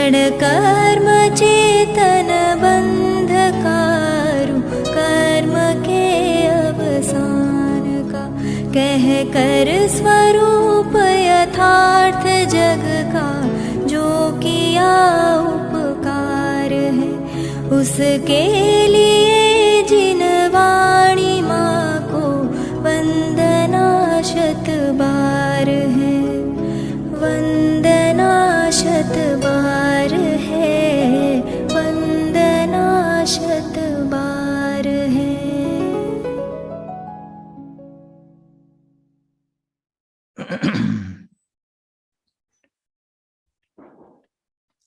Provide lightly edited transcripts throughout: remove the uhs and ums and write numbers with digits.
जड़ कर्म चेतन बंधकारु, कर्म के अवसान का कह कर स्वरूप यथार्थ जग का, जो किया उपकार है उसके लिए जिन वाणी माँ को वंदना शत बार है, वंदना शत बार है, वंदना शत बार है।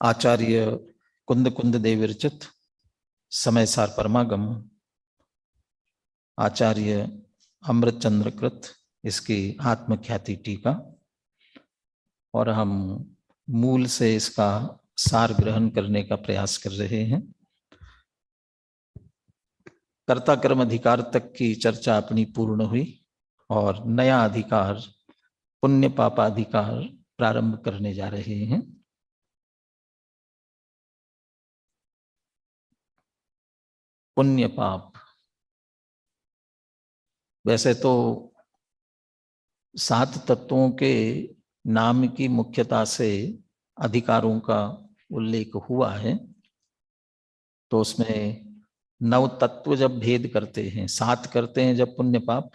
आचार्य कुंद कुंद देव विरचित समय सार परमागम, आचार्य अमृत चंद्र कृत इसकी आत्मख्याति टीका, और हम मूल से इसका सार ग्रहण करने का प्रयास कर रहे हैं। कर्ता कर्म अधिकार तक की चर्चा अपनी पूर्ण हुई और नया अधिकार पुण्य पापाधिकार प्रारंभ करने जा रहे हैं। पुण्य पाप, वैसे तो 7 तत्वों के नाम की मुख्यता से अधिकारों का उल्लेख हुआ है, तो उसमें 9 तत्व जब भेद करते हैं, 7 करते हैं, जब पुण्य पाप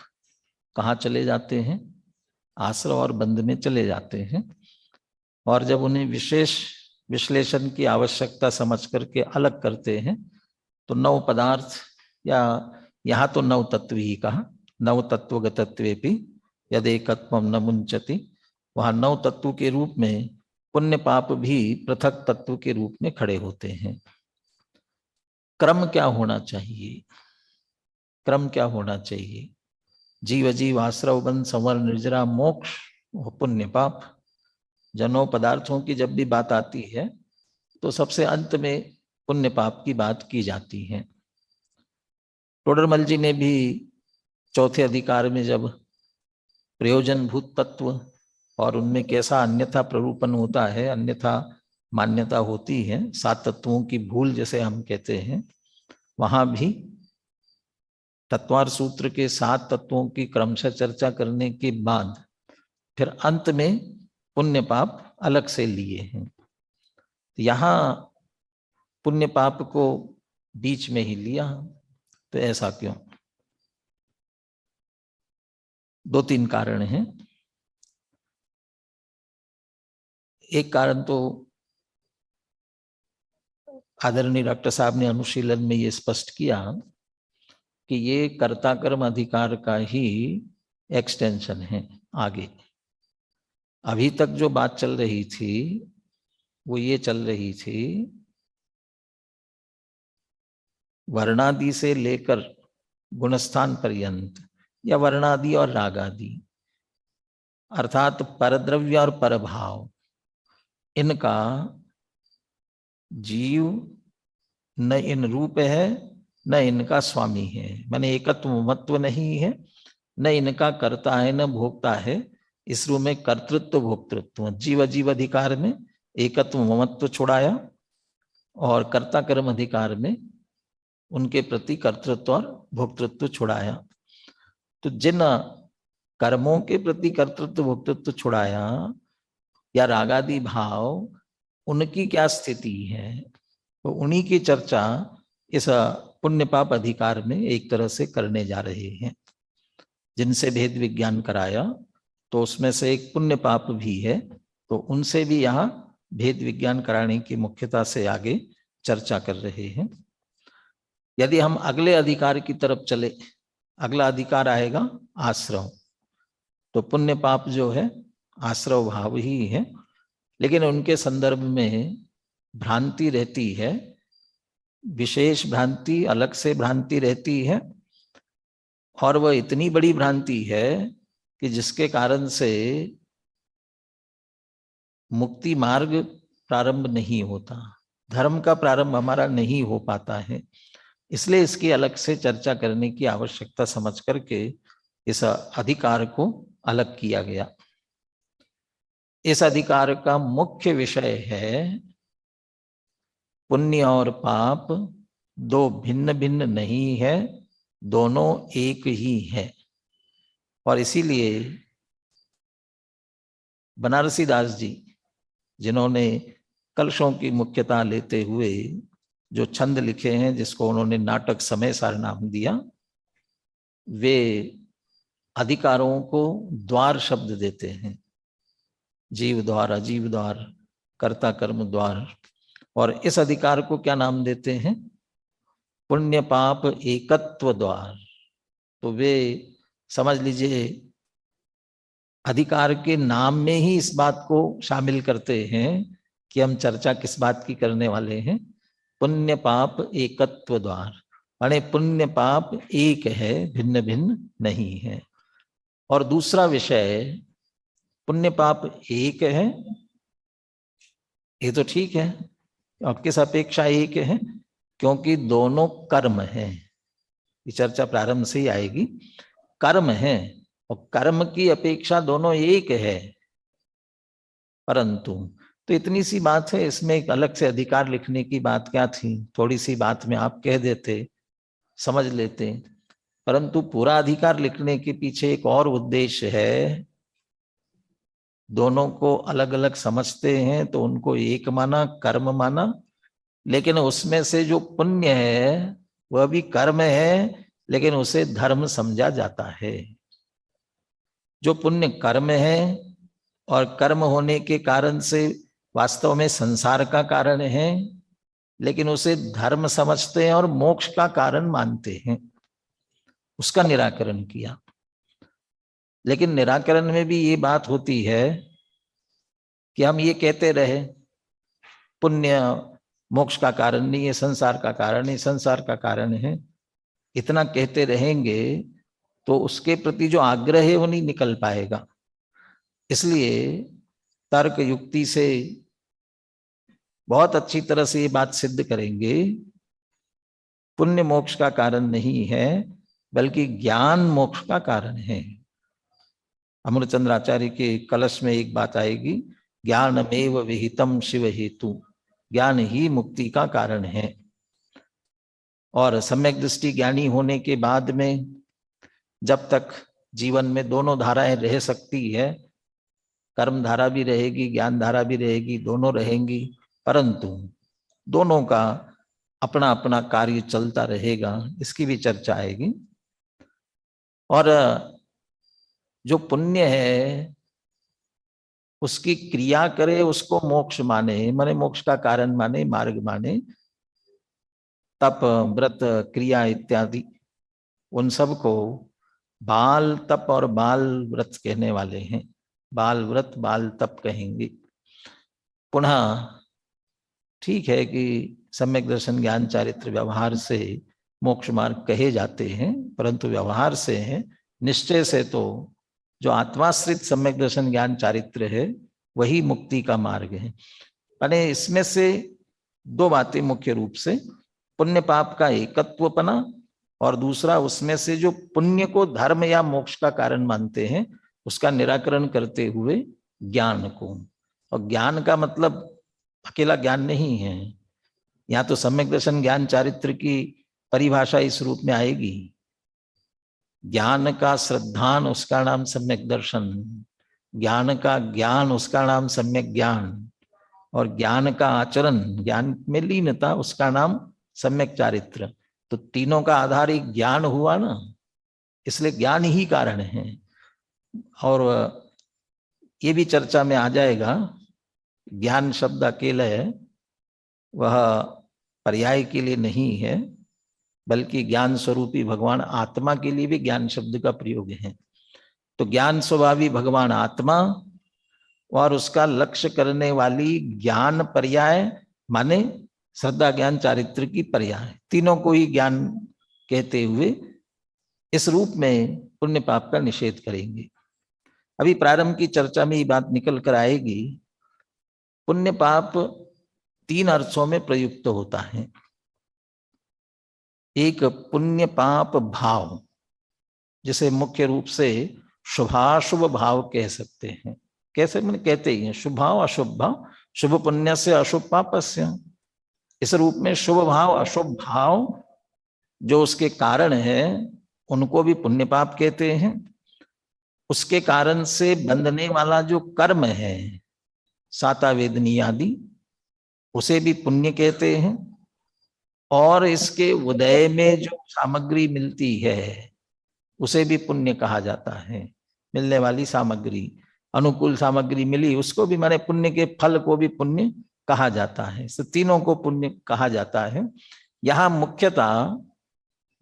कहाँ चले जाते हैं? आश्रव और बंध में चले जाते हैं। और जब उन्हें विशेष विश्लेषण की आवश्यकता समझ करके अलग करते हैं तो 9 पदार्थ, या यहाँ तो 9 तत्व ही कहा, 9 तत्वगतत्वेपि यदेकत्वं न मुंचति, वहाँ 9 तत्व के रूप में पुण्य पाप भी पृथक तत्व के रूप में खड़े होते हैं। क्रम क्या होना चाहिए? क्रम क्या होना चाहिए? जीव जीव आश्रव बंध संवर निर्जरा मोक्ष पुण्य पाप, जनों पदार्थों की जब भी बात आती है तो सबसे अंत में पुण्य पाप की बात की जाती है। टोडरमल जी ने भी चौथे अधिकार में जब प्रयोजनभूत तत्व और उनमें कैसा अन्यथा प्ररूपण होता है, अन्यथा मान्यता होती है, 7 तत्वों की भूल जैसे हम कहते हैं, वहां भी तत्वार सूत्र के 7 तत्वों की क्रमशः चर्चा करने के बाद फिर अंत में पुण्य पाप अलग से लिए हैं। यहाँ पुण्य पाप को बीच में ही लिया, तो ऐसा क्यों? 2-3 कारण हैं। एक कारण तो आदरणीय डॉक्टर साहब ने अनुशीलन में ये स्पष्ट किया कि ये कर्ता कर्म अधिकार का ही एक्सटेंशन है आगे। अभी तक जो बात चल रही थी वो ये चल रही थी, वर्णादि से लेकर गुणस्थान पर्यंत, या वर्णादि और रागादि, अर्थात परद्रव्य और परभाव, इनका जीव न इन रूप है न इनका स्वामी है, माने एकत्व ममत्व नहीं है, न इनका कर्ता है न भोक्ता है। इस रूप में कर्तृत्व भोक्तृत्व, जीव जीव अधिकार में एकत्व ममत्व छुड़ाया और कर्ता कर्म अधिकार में उनके प्रति कर्तृत्व और भोक्तृत्व छुड़ाया। तो जिन कर्मों के प्रति कर्तृत्व भोक्तृत्व छुड़ाया या रागादि भाव, उनकी क्या स्थिति है, तो उन्हीं की चर्चा इस पुण्य पाप अधिकार में एक तरह से करने जा रहे हैं। जिनसे भेद विज्ञान कराया तो उसमें से एक पुण्य पाप भी है, तो उनसे भी यहाँ भेद विज्ञान कराने की मुख्यता से आगे चर्चा कर रहे हैं। यदि हम अगले अधिकार की तरफ चले, अगला अधिकार आएगा आश्रव, तो पुण्य पाप जो है आश्रव भाव ही है, लेकिन उनके संदर्भ में भ्रांति रहती है, विशेष भ्रांति, अलग से भ्रांति रहती है, और वह इतनी बड़ी भ्रांति है कि जिसके कारण से मुक्ति मार्ग प्रारंभ नहीं होता, धर्म का प्रारंभ हमारा नहीं हो पाता है। इसलिए इसकी अलग से चर्चा करने की आवश्यकता समझ करके इस अधिकार को अलग किया गया। इस अधिकार का मुख्य विषय है पुण्य और पाप दो भिन्न भिन्न नहीं है, दोनों एक ही है। और इसीलिए बनारसी दास जी, जिन्होंने कलशों की मुख्यता लेते हुए जो छंद लिखे हैं, जिसको उन्होंने नाटक समय सार नाम दिया, वे अधिकारों को द्वार शब्द देते हैं। जीव द्वार, अजीव द्वार, कर्ता कर्म द्वार। और इस अधिकार को क्या नाम देते हैं? पुण्य पाप एकत्व द्वार। तो वे समझ लीजिए अधिकार के नाम में ही इस बात को शामिल करते हैं कि हम चर्चा किस बात की करने वाले हैं। पुण्य पाप एकत्व द्वार, माने पुण्य पाप एक है, भिन्न भिन्न नहीं है। और दूसरा विषय, पुण्य पाप एक है, ये तो ठीक है। अब किस अपेक्षा एक है? क्योंकि दोनों कर्म है। ये चर्चा प्रारंभ से ही आएगी। कर्म है और कर्म की अपेक्षा दोनों एक है। परंतु तो इतनी सी बात है, इसमें एक अलग से अधिकार लिखने की बात क्या थी? थोड़ी सी बात में आप कह देते, समझ लेते। परंतु पूरा अधिकार लिखने के पीछे एक और उद्देश्य है। दोनों को अलग अलग समझते हैं तो उनको एक माना, कर्म माना, लेकिन उसमें से जो पुण्य है वह भी कर्म है, लेकिन उसे धर्म समझा जाता है। जो पुण्य कर्म है और कर्म होने के कारण से वास्तव में संसार का कारण है, लेकिन उसे धर्म समझते हैं और मोक्ष का कारण मानते हैं। उसका निराकरण किया। लेकिन निराकरण में भी ये बात होती है कि हम ये कहते रहे पुण्य मोक्ष का कारण नहीं है, संसार का कारण है, संसार का कारण है। इतना कहते रहेंगे तो उसके प्रति जो आग्रह है वो नहीं निकल पाएगा। इसलिए तर्क युक्ति से बहुत अच्छी तरह से ये बात सिद्ध करेंगे, पुण्य मोक्ष का कारण नहीं है, बल्कि ज्ञान मोक्ष का कारण है। अमृतचंद्र आचार्य के कलश में एक बात आएगी, ज्ञानमेव विहितम शिव हेतु, ज्ञान ही मुक्ति का कारण है। और सम्यक दृष्टि ज्ञानी होने के बाद में जब तक जीवन में दोनों धाराएं रह सकती है, कर्म धारा भी रहेगी, ज्ञान धारा भी रहेगी, दोनों रहेंगी, परंतु दोनों का अपना अपना कार्य चलता रहेगा, इसकी भी चर्चा आएगी। और जो पुण्य है उसकी क्रिया करे, उसको मोक्ष माने, माने मोक्ष का कारण माने, मार्ग माने, तप व्रत क्रिया इत्यादि, उन सब को बाल तप और बाल व्रत कहने वाले हैं। बाल व्रत बाल तप कहेंगे। पुनः ठीक है कि सम्यक दर्शन ज्ञान चारित्र व्यवहार से मोक्ष मार्ग कहे जाते हैं, परंतु व्यवहार से है, निश्चय से तो जो आत्माश्रित सम्यक दर्शन ज्ञान चारित्र है वही मुक्ति का मार्ग है। माने इसमें से दो बातें मुख्य रूप से, पुण्य पाप का एकत्वपना और दूसरा उसमें से जो पुण्य को धर्म या मोक्ष का कारण मानते हैं उसका निराकरण करते हुए ज्ञान को। और ज्ञान का मतलब अकेला ज्ञान नहीं है। यहाँ तो सम्यक दर्शन ज्ञान चारित्र की परिभाषा इस रूप में आएगी, ज्ञान का श्रद्धान उसका नाम सम्यक दर्शन, ज्ञान का ज्ञान उसका नाम सम्यक ज्ञान, और ज्ञान का आचरण, ज्ञान में लीनता, उसका नाम सम्यक चारित्र। तो तीनों का आधार एक ज्ञान हुआ ना, इसलिए ज्ञान ही कारण है। और ये भी चर्चा में आ जाएगा, ज्ञान शब्द अकेला है, वह पर्याय के लिए नहीं है, बल्कि ज्ञान स्वरूपी भगवान आत्मा के लिए भी ज्ञान शब्द का प्रयोग है। तो ज्ञान स्वभावी भगवान आत्मा और उसका लक्ष्य करने वाली ज्ञान पर्याय माने श्रद्धा ज्ञान चारित्र की पर्याय, तीनों को ही ज्ञान कहते हुए इस रूप में पुण्य पाप का निषेध करेंगे। अभी प्रारंभ की चर्चा में ये बात निकल कर आएगी, पुण्य पाप तीन अर्थों में प्रयुक्त होता है। एक पुण्य पाप भाव, जिसे मुख्य रूप से शुभाशुभ भाव कह सकते हैं। कैसे मैंने कहते ही हैं, शुभ भाव अशुभ भाव, शुभ पुण्य से अशुभ पापस्य। इस रूप में शुभ भाव अशुभ भाव जो उसके कारण है उनको भी पुण्य पाप कहते हैं। उसके कारण से बंधने वाला जो कर्म है साता वेदनी आदि, उसे भी पुण्य कहते हैं। और इसके उदय में जो सामग्री मिलती है उसे भी पुण्य कहा जाता है। मिलने वाली सामग्री, अनुकूल सामग्री मिली, उसको भी माने पुण्य के फल को भी पुण्य कहा जाता है। इस तीनों को पुण्य कहा जाता है। यहां मुख्यतः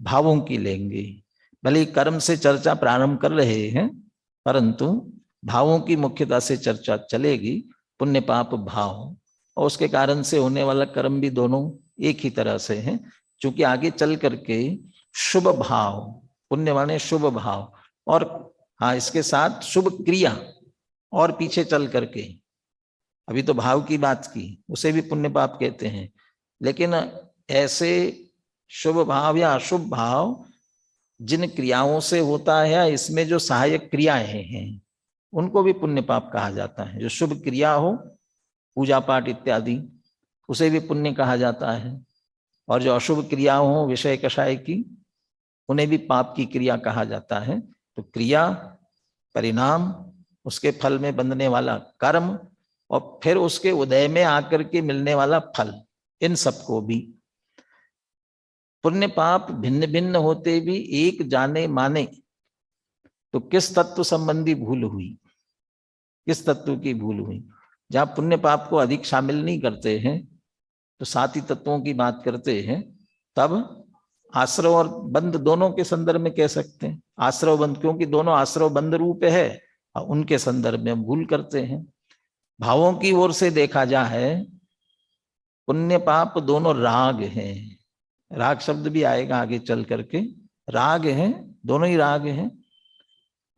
भावों की लेंगे। भले कर्म से चर्चा प्रारंभ कर रहे हैं, परंतु भावों की मुख्यता से चर्चा चलेगी। पुण्य पाप भाव, और उसके कारण से होने वाला कर्म भी दोनों एक ही तरह से हैं। क्योंकि आगे चल करके शुभ भाव, पुण्य माने शुभ भाव, और हाँ इसके साथ शुभ क्रिया, और पीछे चल करके अभी तो भाव की बात की, उसे भी पुण्य पाप कहते हैं। लेकिन ऐसे शुभ भाव या अशुभ भाव जिन क्रियाओं से होता है, इसमें जो सहायक क्रियाएं हैं उनको भी पुण्य पाप कहा जाता है। जो शुभ क्रिया हो, पूजा पाठ इत्यादि, उसे भी पुण्य कहा जाता है। और जो अशुभ क्रिया हो विषय कषाय की, उन्हें भी पाप की क्रिया कहा जाता है। तो क्रिया, परिणाम, उसके फल में बंधने वाला कर्म, और फिर उसके उदय में आकर के मिलने वाला फल, इन सबको भी पुण्य पाप भिन्न भिन्न होते भी एक जाने माने। तो किस तत्व संबंधी भूल हुई, किस तत्व की भूल हुई? जहां पुण्य पाप को अधिक शामिल नहीं करते हैं तो सात ही तत्वों की बात करते हैं, तब आश्रव और बंध दोनों के संदर्भ में कह सकते हैं। आश्रव बंध, क्योंकि दोनों आश्रव बंध रूप है, और उनके संदर्भ में भूल करते हैं। भावों की ओर से देखा जाए, पुण्य पाप दोनों राग हैं। राग शब्द भी आएगा आगे चल करके। राग हैं, दोनों ही राग हैं।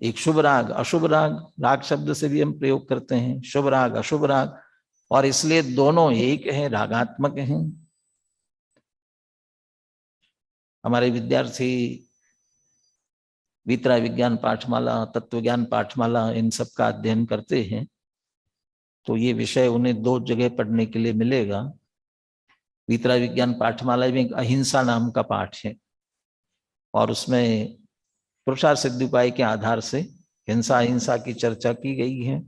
एक शुभ राग, अशुभ राग, राग शब्द से भी हम प्रयोग करते हैं, शुभ राग अशुभ राग, और इसलिए दोनों एक हैं, रागात्मक हैं। हमारे विद्यार्थी वितराय विज्ञान पाठमाला, तत्व ज्ञान पाठमाला, इन सब का अध्ययन करते हैं, तो ये विषय उन्हें 2 जगह पढ़ने के लिए मिलेगा। वितराय विज्ञान पाठमाला में एक अहिंसा नाम का पाठ है, और उसमें पुरुषार्थ सिद्धि उपाय के आधार से हिंसा अहिंसा की चर्चा की गई है।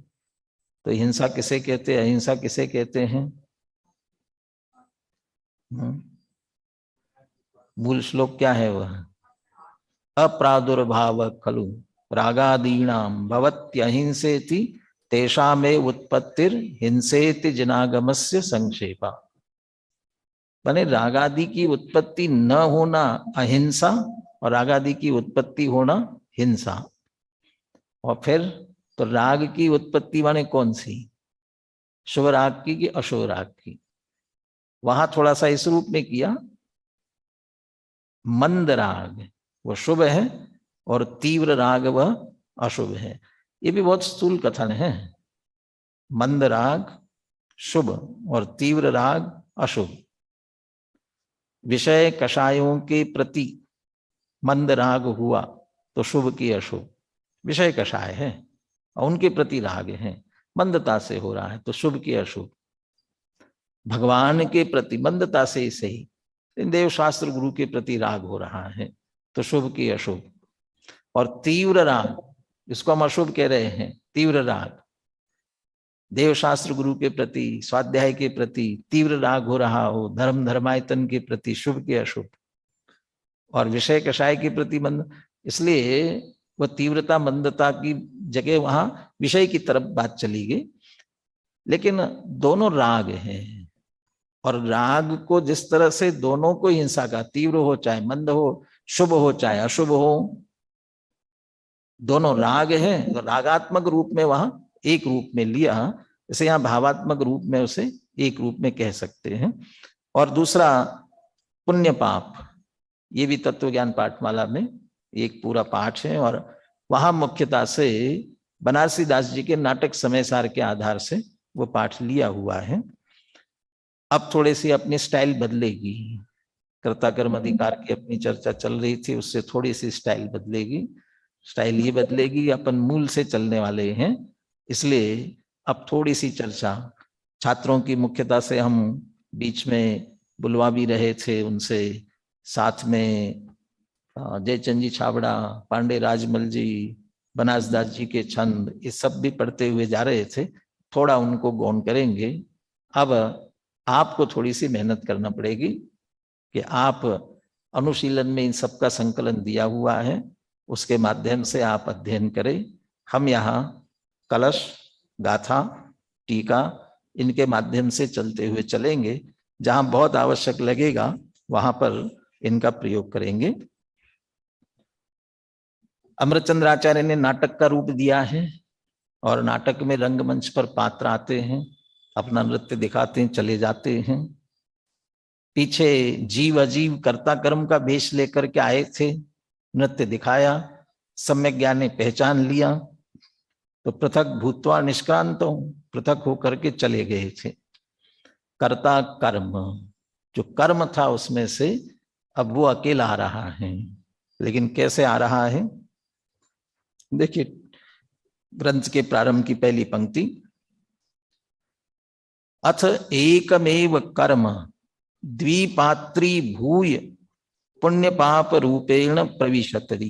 तो हिंसा किसे कहते हैं, अहिंसा किसे कहते हैं? मूल श्लोक क्या है वह? अप्रादुर्भाव खलु रागादीनां भवत्यहिंसेति तेषामे उत्पत्तिर हिंसेति जनागमस्य संक्षेपा। माने रागादि की उत्पत्ति न होना अहिंसा, और रागादि की उत्पत्ति होना हिंसा। और फिर तो राग की उत्पत्ति माने कौन सी? शुभ राग की कि अशुभ राग की? वहां थोड़ा सा इस रूप में किया, मंद राग वह शुभ है और तीव्र राग वह अशुभ है। ये भी बहुत स्थूल कथन है। मंद राग शुभ और तीव्र राग अशुभ। विषय कषायों के प्रति मंद राग हुआ तो शुभ की अशुभ। विषय कषाय है और उनके प्रति राग है, मंदता से हो रहा है तो शुभ की अशुभ। भगवान के प्रति मंदता से ही सही, देव शास्त्र गुरु के प्रति राग हो रहा है तो शुभ की अशुभ। और तीव्र राग, इसको हम अशुभ कह रहे हैं, तीव्र राग देव शास्त्र गुरु के प्रति, स्वाध्याय के प्रति तीव्र राग हो रहा हो, धर्म धर्मायतन के प्रति शुभ के अशुभ, और विषय कषाय के प्रति मंद, इसलिए वह तीव्रता मंदता की जगह वहां विषय की तरफ बात चली गई। लेकिन दोनों राग हैं, और राग को जिस तरह से दोनों को हिंसा का, तीव्र हो चाहे मंद हो, शुभ हो चाहे अशुभ हो, दोनों राग हैं, तो रागात्मक रूप में वहां एक रूप में लिया, जैसे यहाँ भावात्मक रूप में उसे एक रूप में कह सकते हैं। और दूसरा पुण्य पाप, ये भी तत्व ज्ञान पाठमाला में एक पूरा पाठ है, और वहां मुख्यता से बनारसी दास जी के नाटक समय सार के आधार से वो पाठ लिया हुआ है। अब थोड़ी सी अपनी स्टाइल बदलेगी, कर्ता कर्म अधिकार की अपनी चर्चा चल रही थी, उससे थोड़ी सी स्टाइल बदलेगी। स्टाइल ये बदलेगी, अपन मूल से चलने वाले हैं, इसलिए अब थोड़ी सी चर्चा छात्रों की मुख्यता से हम बीच में बुलवा भी रहे थे उनसे, साथ में जयचंद जी छाबड़ा, पांडे राजमल जी, बनासदास जी के छंद, ये सब भी पढ़ते हुए जा रहे थे। थोड़ा उनको गौण करेंगे। अब आपको थोड़ी सी मेहनत करना पड़ेगी कि आप अनुशीलन में इन सब का संकलन दिया हुआ है, उसके माध्यम से आप अध्ययन करें। हम यहाँ कलश, गाथा, टीका, इनके माध्यम से चलते हुए चलेंगे। जहां बहुत आवश्यक लगेगा वहां पर इनका प्रयोग करेंगे। अमृतचंद्र आचार्य ने नाटक का रूप दिया है और नाटक में रंगमंच पर पात्र आते हैं, अपना नृत्य दिखाते हैं, चले जाते हैं। पीछे जीव अजीव कर्ता कर्म का वेश लेकर के आए थे, नृत्य दिखाया, सम्यक ज्ञान ने पहचान लिया तो पृथक भूतवा निष्क्रांत, पृथक होकर के चले गए थे। कर्ता कर्म, जो कर्म था उसमें से अब वो अकेला आ रहा है। लेकिन कैसे आ रहा है? देखिए ग्रंथ के प्रारंभ की पहली पंक्ति, अथ एकमेव कर्म द्विपात्री भूय पुण्य पाप रूपेण प्रविशति।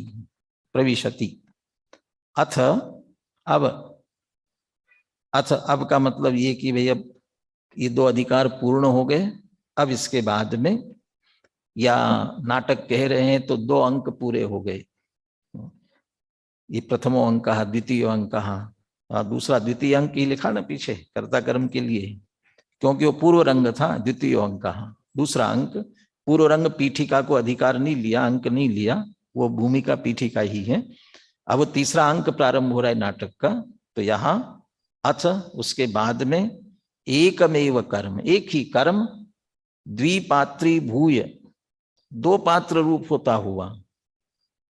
अथ, अब का मतलब ये कि भाई अब ये दो अधिकार पूर्ण हो गए। अब इसके बाद में, या नाटक कह रहे हैं तो 2 अंक पूरे हो गए। ये प्रथमो अंक, द्वितीय अंक, दूसरा द्वितीय अंक ही लिखा ना पीछे कर्ता कर्म के लिए, क्योंकि वो पूर्व रंग था। द्वितीय अंक, दूसरा अंक। पूर्व रंग पीठिका को अधिकार नहीं लिया, अंक नहीं लिया, वो भूमिका पीठिका ही है। अब वो तीसरा अंक प्रारंभ हो रहा है नाटक का। तो यहाँ अथ, उसके बाद में एकमेव कर्म, एक ही कर्म, द्विपात्री भूय, 2 पात्र रूप होता हुआ,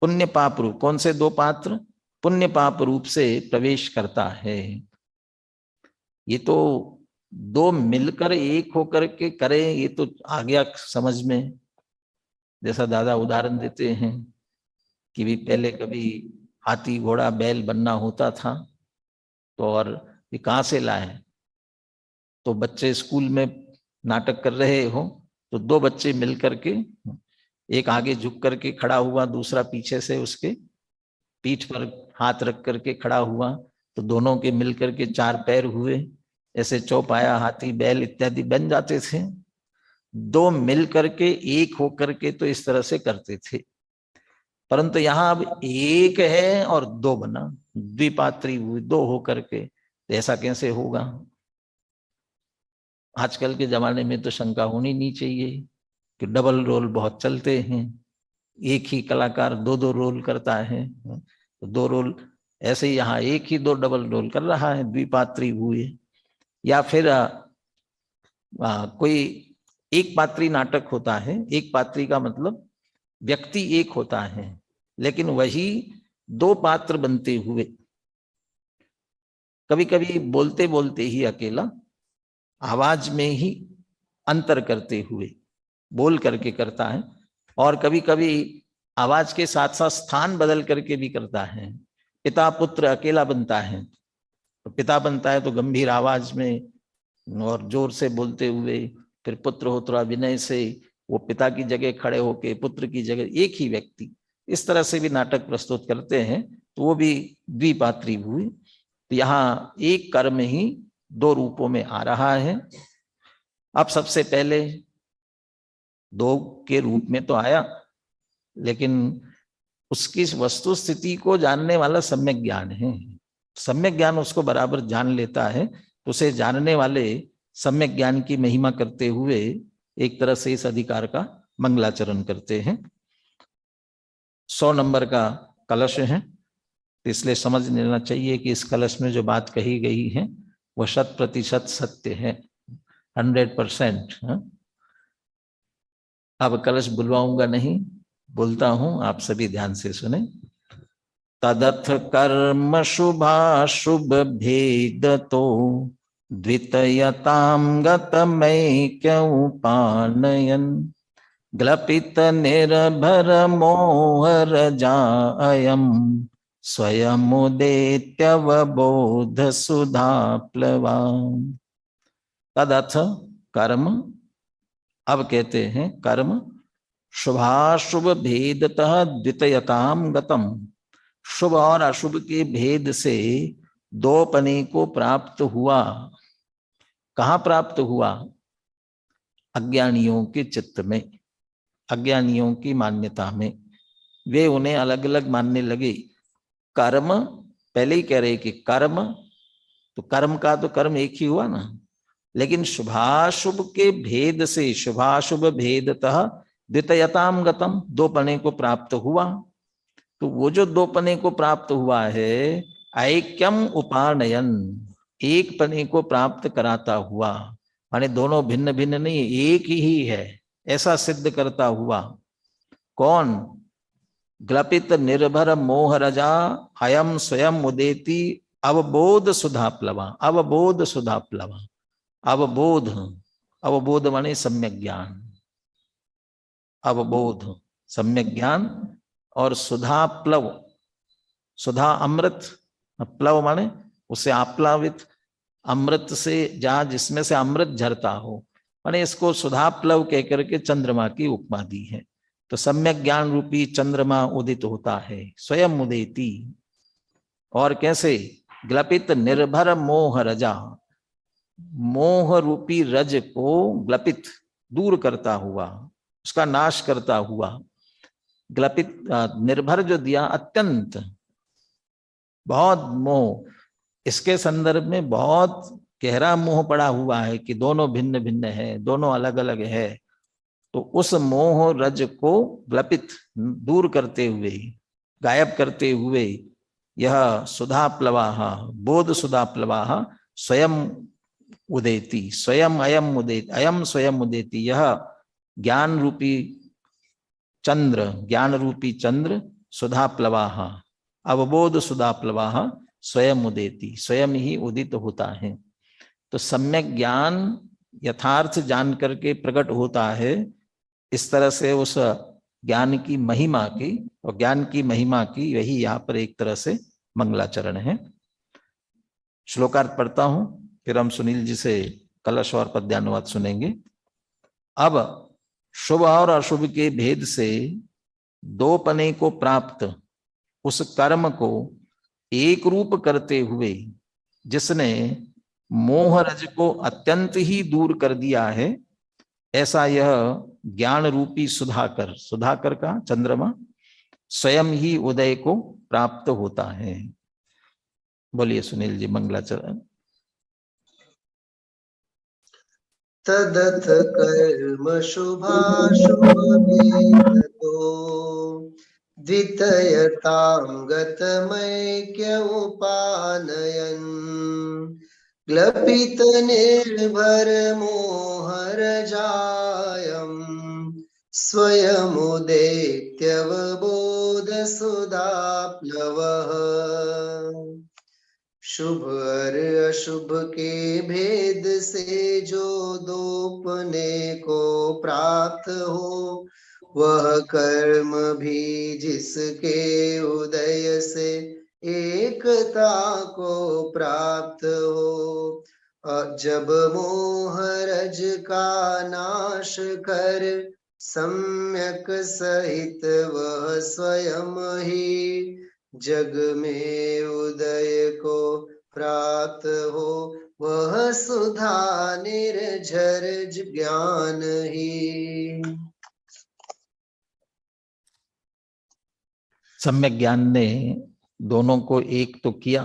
पुण्य पाप रूप। कौन से 2 पात्र? पुण्य पाप रूप से प्रवेश करता है। ये तो 2 मिलकर एक होकर के करें, ये तो आ गया समझ में। जैसा दादा उदाहरण देते हैं कि भी पहले कभी हाथी घोड़ा बैल बनना होता था तो, और ये कहाँ से लाए? तो बच्चे स्कूल में नाटक कर रहे हो तो 2 बच्चे मिलकर के, एक आगे झुक करके खड़ा हुआ, दूसरा पीछे से उसके पीठ पर हाथ रख करके खड़ा हुआ, तो दोनों के मिलकर के 4 पैर हुए। ऐसे चौपाया, हाथी, बैल इत्यादि बन जाते थे। 2 मिलकर के एक होकर के तो इस तरह से करते थे। परंतु यहाँ अब एक है और 2 बना, द्विपात्री 2 होकर के, ऐसा कैसे होगा? आजकल के जमाने में तो शंका होनी नहीं चाहिए कि डबल रोल बहुत चलते हैं। एक ही कलाकार 2-2 रोल करता है, तो 2 रोल ऐसे ही यहाँ एक ही 2 डबल रोल कर रहा है, द्विपात्री हुए। या फिर कोई एक पात्री नाटक होता है। एक पात्री का मतलब व्यक्ति एक होता है, लेकिन वही 2 पात्र बनते हुए, कभी कभी बोलते बोलते ही अकेला, आवाज में ही अंतर करते हुए बोल करके करता है, और कभी कभी आवाज के साथ साथ स्थान बदल करके भी करता है। पिता पुत्र अकेला बनता है, तो पिता बनता है तो गंभीर आवाज में और जोर से बोलते हुए, फिर पुत्र हो थोड़ा विनय से, वो पिता की जगह खड़े होके पुत्र की जगह, एक ही व्यक्ति इस तरह से भी नाटक प्रस्तुत करते हैं, तो वो भी द्विपात्री हुई। तो यहाँ एक कर्म ही 2 रूपों में आ रहा है। अब सबसे पहले 2 के रूप में तो आया, लेकिन उसकी वस्तु स्थिति को जानने वाला सम्यक ज्ञान है। सम्यक ज्ञान उसको बराबर जान लेता है, तो उसे जानने वाले सम्यक ज्ञान की महिमा करते हुए एक तरह से इस अधिकार का मंगलाचरण करते हैं। 100 नंबर का कलश है, तो इसलिए समझ लेना चाहिए कि इस कलश में जो बात कही गई है वो 100% सत्य है, 100%। अब कलश बुलवाऊंगा नहीं, बोलता हूं, आप सभी ध्यान से सुने। तदथ कर्म शुभाशुभ भेद तो द्वितयतां गतमैक्योपानयन् ग्लपित निर्भर मोहरजायम् स्वयमुदेत्यवबोध सुधा प्लवा। तदथ कर्म अब कहते हैं कर्म शुभाशुभ भेदतः द्वितयताम गतम, शुभ और अशुभ के भेद से दोपने को प्राप्त हुआ। कहाँ प्राप्त हुआ? अज्ञानियों के चित्त में, अज्ञानियों की मान्यता में। वे उन्हें अलग अलग मानने लगे। कर्म, पहले ही कह रहे कि कर्म, तो कर्म का तो कर्म एक ही हुआ ना, लेकिन शुभाशुभ के भेद से, शुभाशुभ भेदतः द्वितयताम गतम, दो पने को प्राप्त हुआ। तो वो जो दो पने को प्राप्त हुआ है, ऐक्यम उपानयन, एक पने को प्राप्त कराता हुआ, माने दोनों भिन्न भिन्न नहीं, एक ही है ऐसा सिद्ध करता हुआ। कौन? ग्लपित निर्भर मोह रजा अयम स्वयं उदेति अवबोध सुधा प्लवा। अवबोध सुधा प्लवा, अवबोध, अवबोध माने सम्यक ज्ञान, अवबोध सम्यक ज्ञान। और सुधा प्लव, सुधा अमृत, प्लव माने उसे आप्लावित, अमृत से जहां जिसमें से अमृत झरता हो, माने इसको सुधा प्लव कहकर के चंद्रमा की उपमा दी है। तो सम्यक ज्ञान रूपी चंद्रमा उदित होता है, स्वयं उदेति। और कैसे? ग्लपित निर्भर मोह रजा, मोह रूपी रज को ग्लपित, दूर करता हुआ, उसका नाश करता हुआ। ग्लपित निर्भर जो दिया, अत्यंत, बहुत मोह, इसके संदर्भ में बहुत गहरा मोह पड़ा हुआ है कि दोनों भिन्न भिन्न है, दोनों अलग अलग है। तो उस मोह रज को ग्लपित, दूर करते हुए, गायब करते हुए, यह सुधा प्लवाह, बोध सुधा प्लवाह स्वयं उदेति, स्वयं अयम उदेति, अयम स्वयं उदेति, यह ज्ञान रूपी चंद्र, ज्ञान रूपी चंद्र, सुधा प्लवाह, अवबोध सुधा प्लवाह स्वयं उदेति, स्वयं ही उदित होता है। तो सम्यक ज्ञान यथार्थ जान करके प्रकट होता है। इस तरह से उस ज्ञान की महिमा की, और ज्ञान की महिमा की यही यहाँ पर एक तरह से मंगलाचरण है। श्लोकार्थ पढ़ता हूं, फिर हम सुनील जी से कलश और पद्यानुवाद सुनेंगे। अब शुभ और अशुभ के भेद से दो पने को प्राप्त उस कर्म को एक रूप करते हुए, जिसने मोह रज को अत्यंत ही दूर कर दिया है, ऐसा यह ज्ञान रूपी सुधाकर, सुधाकर का चंद्रमा स्वयं ही उदय को प्राप्त होता है। बोलिए सुनील जी मंगलाचरण। तदथ कर्म शुभाशुभ भेदतो द्वितयतां गतमैक्य उपानयन् ग्लपित निर्भर मोहरजायम् स्वयमुदेत्यवबोध सुधा प्लवः। शुभ और अशुभ के भेद से जो दोपने को प्राप्त हो, वह कर्म भी जिसके उदय से एकता को प्राप्त हो। जब मोह रज का नाश कर सम्यक सहित वह स्वयं ही जग में उदय को प्राप्त हो, वह सुधा निर्झर ज्ञान ही। सम्यक ज्ञान ने दोनों को एक तो किया,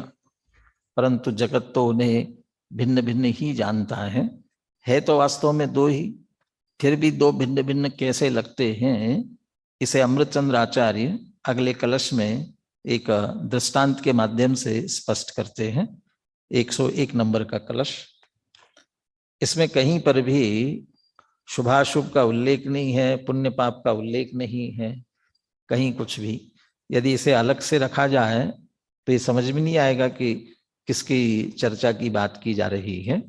परंतु जगत तो उन्हें भिन्न भिन्न ही जानता है तो वास्तव में दो ही, फिर भी दो भिन्न भिन्न कैसे लगते हैं, इसे अमृतचंद्र आचार्य अगले कलश में एक दृष्टांत के माध्यम से स्पष्ट करते हैं। 101 नंबर का कलश। इसमें कहीं पर भी शुभाशुभ का उल्लेख नहीं है, पुण्य पाप का उल्लेख नहीं है, कहीं कुछ भी। यदि इसे अलग से रखा जाए तो ये समझ में नहीं आएगा कि किसकी चर्चा की बात की जा रही है।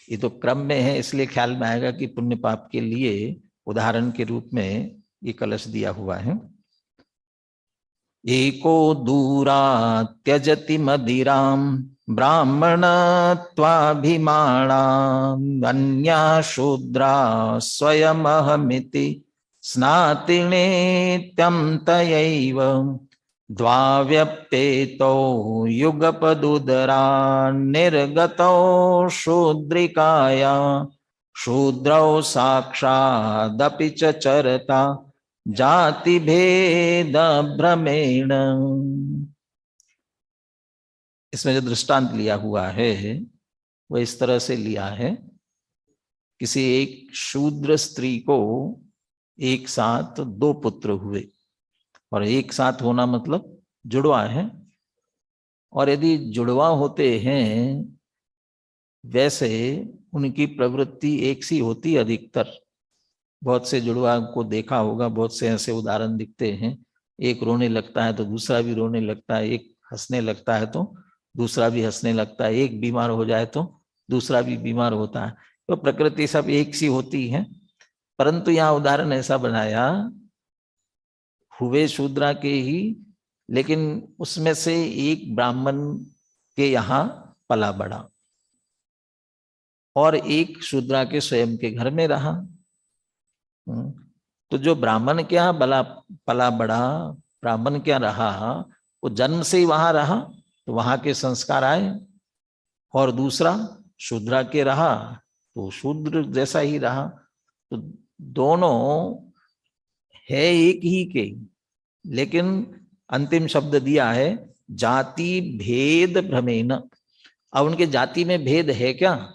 ये तो क्रम में है, इसलिए ख्याल में आएगा कि पुण्य पाप के लिए उदाहरण के रूप में ये कलश दिया हुआ है। एको दूरा त्यजति मदिराम ब्राह्मणत्वाभिमानान्या शूद्रा स्वयमहमिति स्नाति नित्यं तयैव द्वाव्यप्येतौ युगपदुदरान्निर्गतौ शूद्रिकाया शूद्रौ साक्षादपि च चरता जाति भेद भ्रमेण। इसमें जो दृष्टांत लिया हुआ है वह इस तरह से लिया है, किसी एक शूद्र स्त्री को एक साथ दो पुत्र हुए, और एक साथ होना मतलब जुड़वा है, और यदि जुड़वा होते हैं वैसे उनकी प्रवृत्ति एक सी होती अधिकतर। बहुत से जुड़वा को देखा होगा, बहुत से ऐसे उदाहरण दिखते हैं, एक रोने लगता है तो दूसरा भी रोने लगता है, एक हंसने लगता है तो दूसरा भी हंसने लगता है, एक बीमार हो जाए तो दूसरा भी बीमार होता है। तो प्रकृति सब एक सी होती है, परंतु यहाँ उदाहरण ऐसा बनाया हुए शूद्रा के ही, लेकिन उसमें से एक ब्राह्मण के यहाँ पला बढ़ा और एक शूद्रा के स्वयं के घर में रहा। तो जो ब्राह्मण के यहाँ पला बढ़ा, ब्राह्मण क्या रहा, वो जन्म से ही वहां रहा तो वहां के संस्कार आए, और दूसरा शूद्रा के रहा तो शूद्र जैसा ही रहा। तो दोनों है एक ही के, लेकिन अंतिम शब्द दिया है जाति भेद भ्रमेण। अब उनके जाति में भेद है क्या?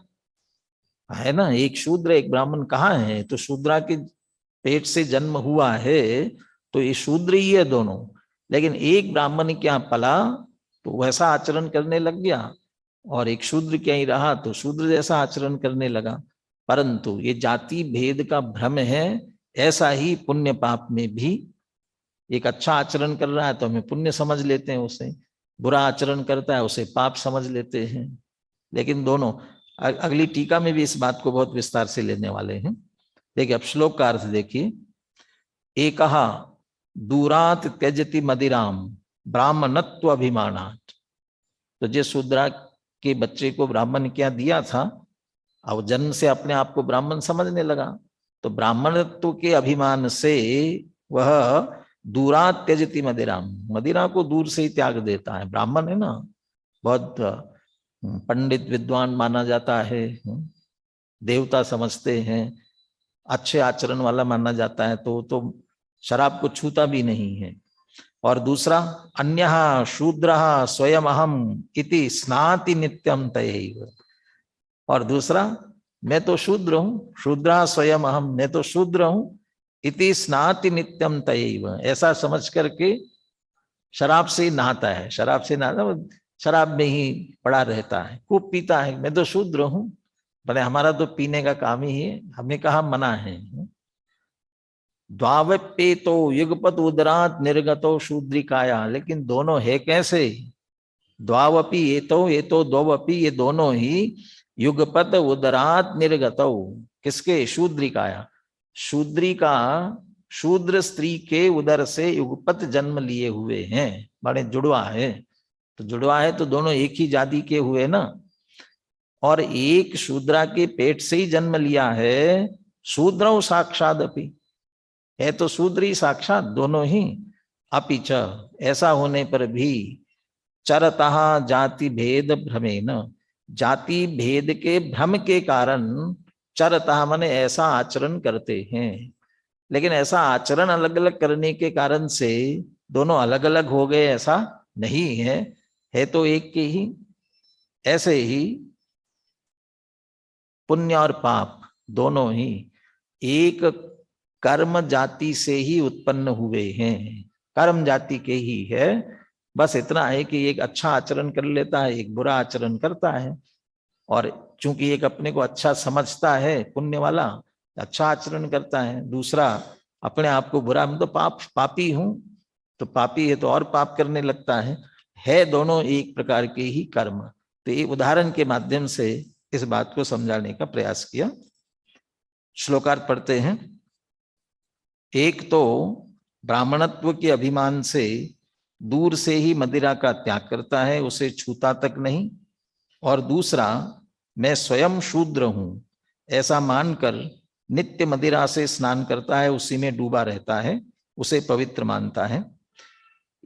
है ना, एक शूद्र एक ब्राह्मण कहाँ है? तो शूद्रा के पेट से जन्म हुआ है तो ये शूद्र ही है दोनों, लेकिन एक ब्राह्मण क्या पला तो वैसा आचरण करने लग गया, और एक शूद्र क्या ही रहा तो शूद्र जैसा आचरण करने लगा। परंतु ये जाति भेद का भ्रम है। ऐसा ही पुण्य पाप में भी एक अच्छा आचरण कर रहा है तो हमें पुण्य समझ लेते हैं उसे, बुरा आचरण करता है उसे पाप समझ लेते हैं। लेकिन दोनों, अगली टीका में भी इस बात को बहुत विस्तार से लेने वाले हैं। देखिए, अब श्लोक का अर्थ देखिए। एकहा दूरात त्यजति मदिराम ब्राह्मणत्व अभिमानात्। तो जिस शूद्रा के बच्चे को ब्राह्मण क्या दिया था, अब जन्म से अपने आप को ब्राह्मण समझने लगा, तो ब्राह्मणत्व के अभिमान से वह दूरात त्यजति मदिराम, मदिरा को दूर से ही त्याग देता है। ब्राह्मण है ना, बहुत पंडित विद्वान माना जाता है, देवता समझते हैं, अच्छे आचरण वाला माना जाता है, तो शराब को छूता भी नहीं है। और दूसरा, अन्यः शूद्रः स्वयं अहम इति स्नाति नित्यम तयैव। और दूसरा, मैं तो शूद्र हूं, शूद्रः स्वयं अहम, मैं तो शूद्र हूं, इति स्नाति नित्यम तयैव, ऐसा समझ करके शराब से नहाता है, शराब से नहाता, शराब में ही पड़ा रहता है, खूब पीता है। मैं तो शूद्र हूं, भले हमारा तो पीने का काम ही है, हमने कहा मना है। द्वावप्येतो युगपत उदरात निर्गतो शूद्रिकाया, लेकिन दोनों है कैसे? द्वावपि ये तो द्वपि, ये दोनों ही युगपत उदरात निर्गतो, किसके? शूद्रिकाया, शूद्रिका, शूद्र स्त्री के उदर से युगपत जन्म लिए हुए हैं, बड़े जुड़वा है। तो जुड़वा है तो दोनों एक ही जाति के हुए ना, और एक शूद्रा के पेट से ही जन्म लिया है। शूद्रौ साक्षाद अपि, है तो शूद्र ही साक्षात दोनों ही। अपिच, ऐसा होने पर भी चरतः जाति भेद भ्रमेण, जाति भेद के भ्रम के कारण चरतः माने ऐसा आचरण करते हैं। लेकिन ऐसा आचरण अलग अलग करने के कारण से दोनों अलग अलग हो गए ऐसा नहीं है तो एक के ही। ऐसे ही पुण्य और पाप दोनों ही एक कर्म जाति से ही उत्पन्न हुए हैं, कर्म जाति के ही है। बस इतना है कि एक अच्छा आचरण कर लेता है, एक बुरा आचरण करता है, और चूंकि एक अपने को अच्छा समझता है पुण्य वाला, अच्छा आचरण करता है, दूसरा अपने आप को बुरा, मैं तो पापी हूं, तो पापी है तो और पाप करने लगता है दोनों एक प्रकार के ही कर्म। तो ये उदाहरण के माध्यम से इस बात को समझाने का प्रयास किया। श्लोकार्थ पढ़ते हैं। एक तो ब्राह्मणत्व के अभिमान से दूर से ही मदिरा का त्याग करता है, उसे छूता तक नहीं, और दूसरा मैं स्वयं शूद्र हूं ऐसा मानकर नित्य मदिरा से स्नान करता है, उसी में डूबा रहता है, उसे पवित्र मानता है।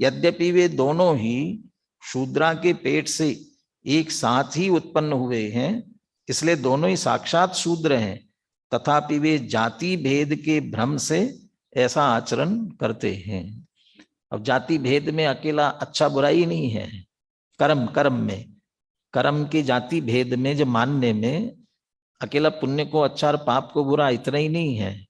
यद्यपि वे दोनों ही शूद्रा के पेट से एक साथ ही उत्पन्न हुए हैं, इसलिए दोनों ही साक्षात शूद्र हैं, तथापि वे जाति भेद के भ्रम से ऐसा आचरण करते हैं। अब जाति भेद में अकेला अच्छा बुराई नहीं है, कर्म के जाति भेद में जो मानने में अकेला पुण्य को अच्छा और पाप को बुरा इतना ही नहीं है।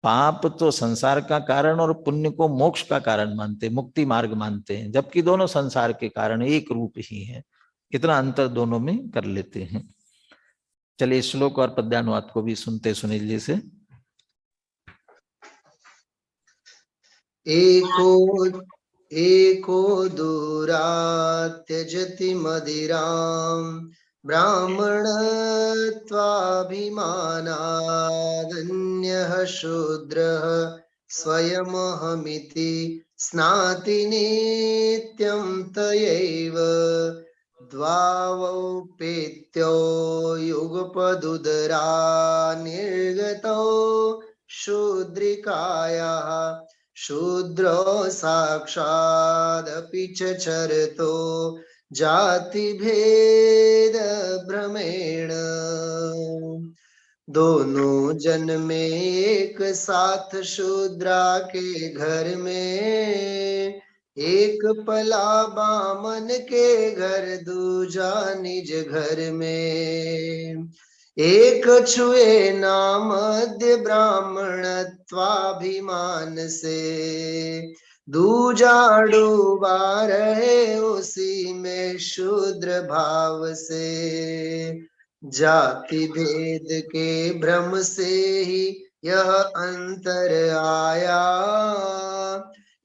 पाप तो संसार का कारण और पुण्य को मोक्ष का कारण मानते, मुक्ति मार्ग मानते हैं, जबकि दोनों संसार के कारण एक रूप ही है। इतना अंतर दोनों में कर लेते हैं। चलिए श्लोक और पद्यानुवाद को भी सुनते सुनील जी से। एको दूरा त्यजति मदिरां ब्राह्मणत्वाभिमानादन्यः शूद्रः स्वयमहमिति स्नाति नित्यं तयैव द्वावपेत्यो युगपदुदरा निर्गतौ शूद्रिकायाः शूद्रो साक्षादपि च चरतो जाति भेद भ्रमेण। दोनों जन्मे एक साथ शूद्रा के घर में, एक पला बामन के घर दूजा निज घर में। एक छुए ना मध्य ब्राह्मणत्वाभिमान से, दूजा डूबा रहे उसी में शूद्र भाव से। जाति भेद के भ्रम से ही यह अंतर आया,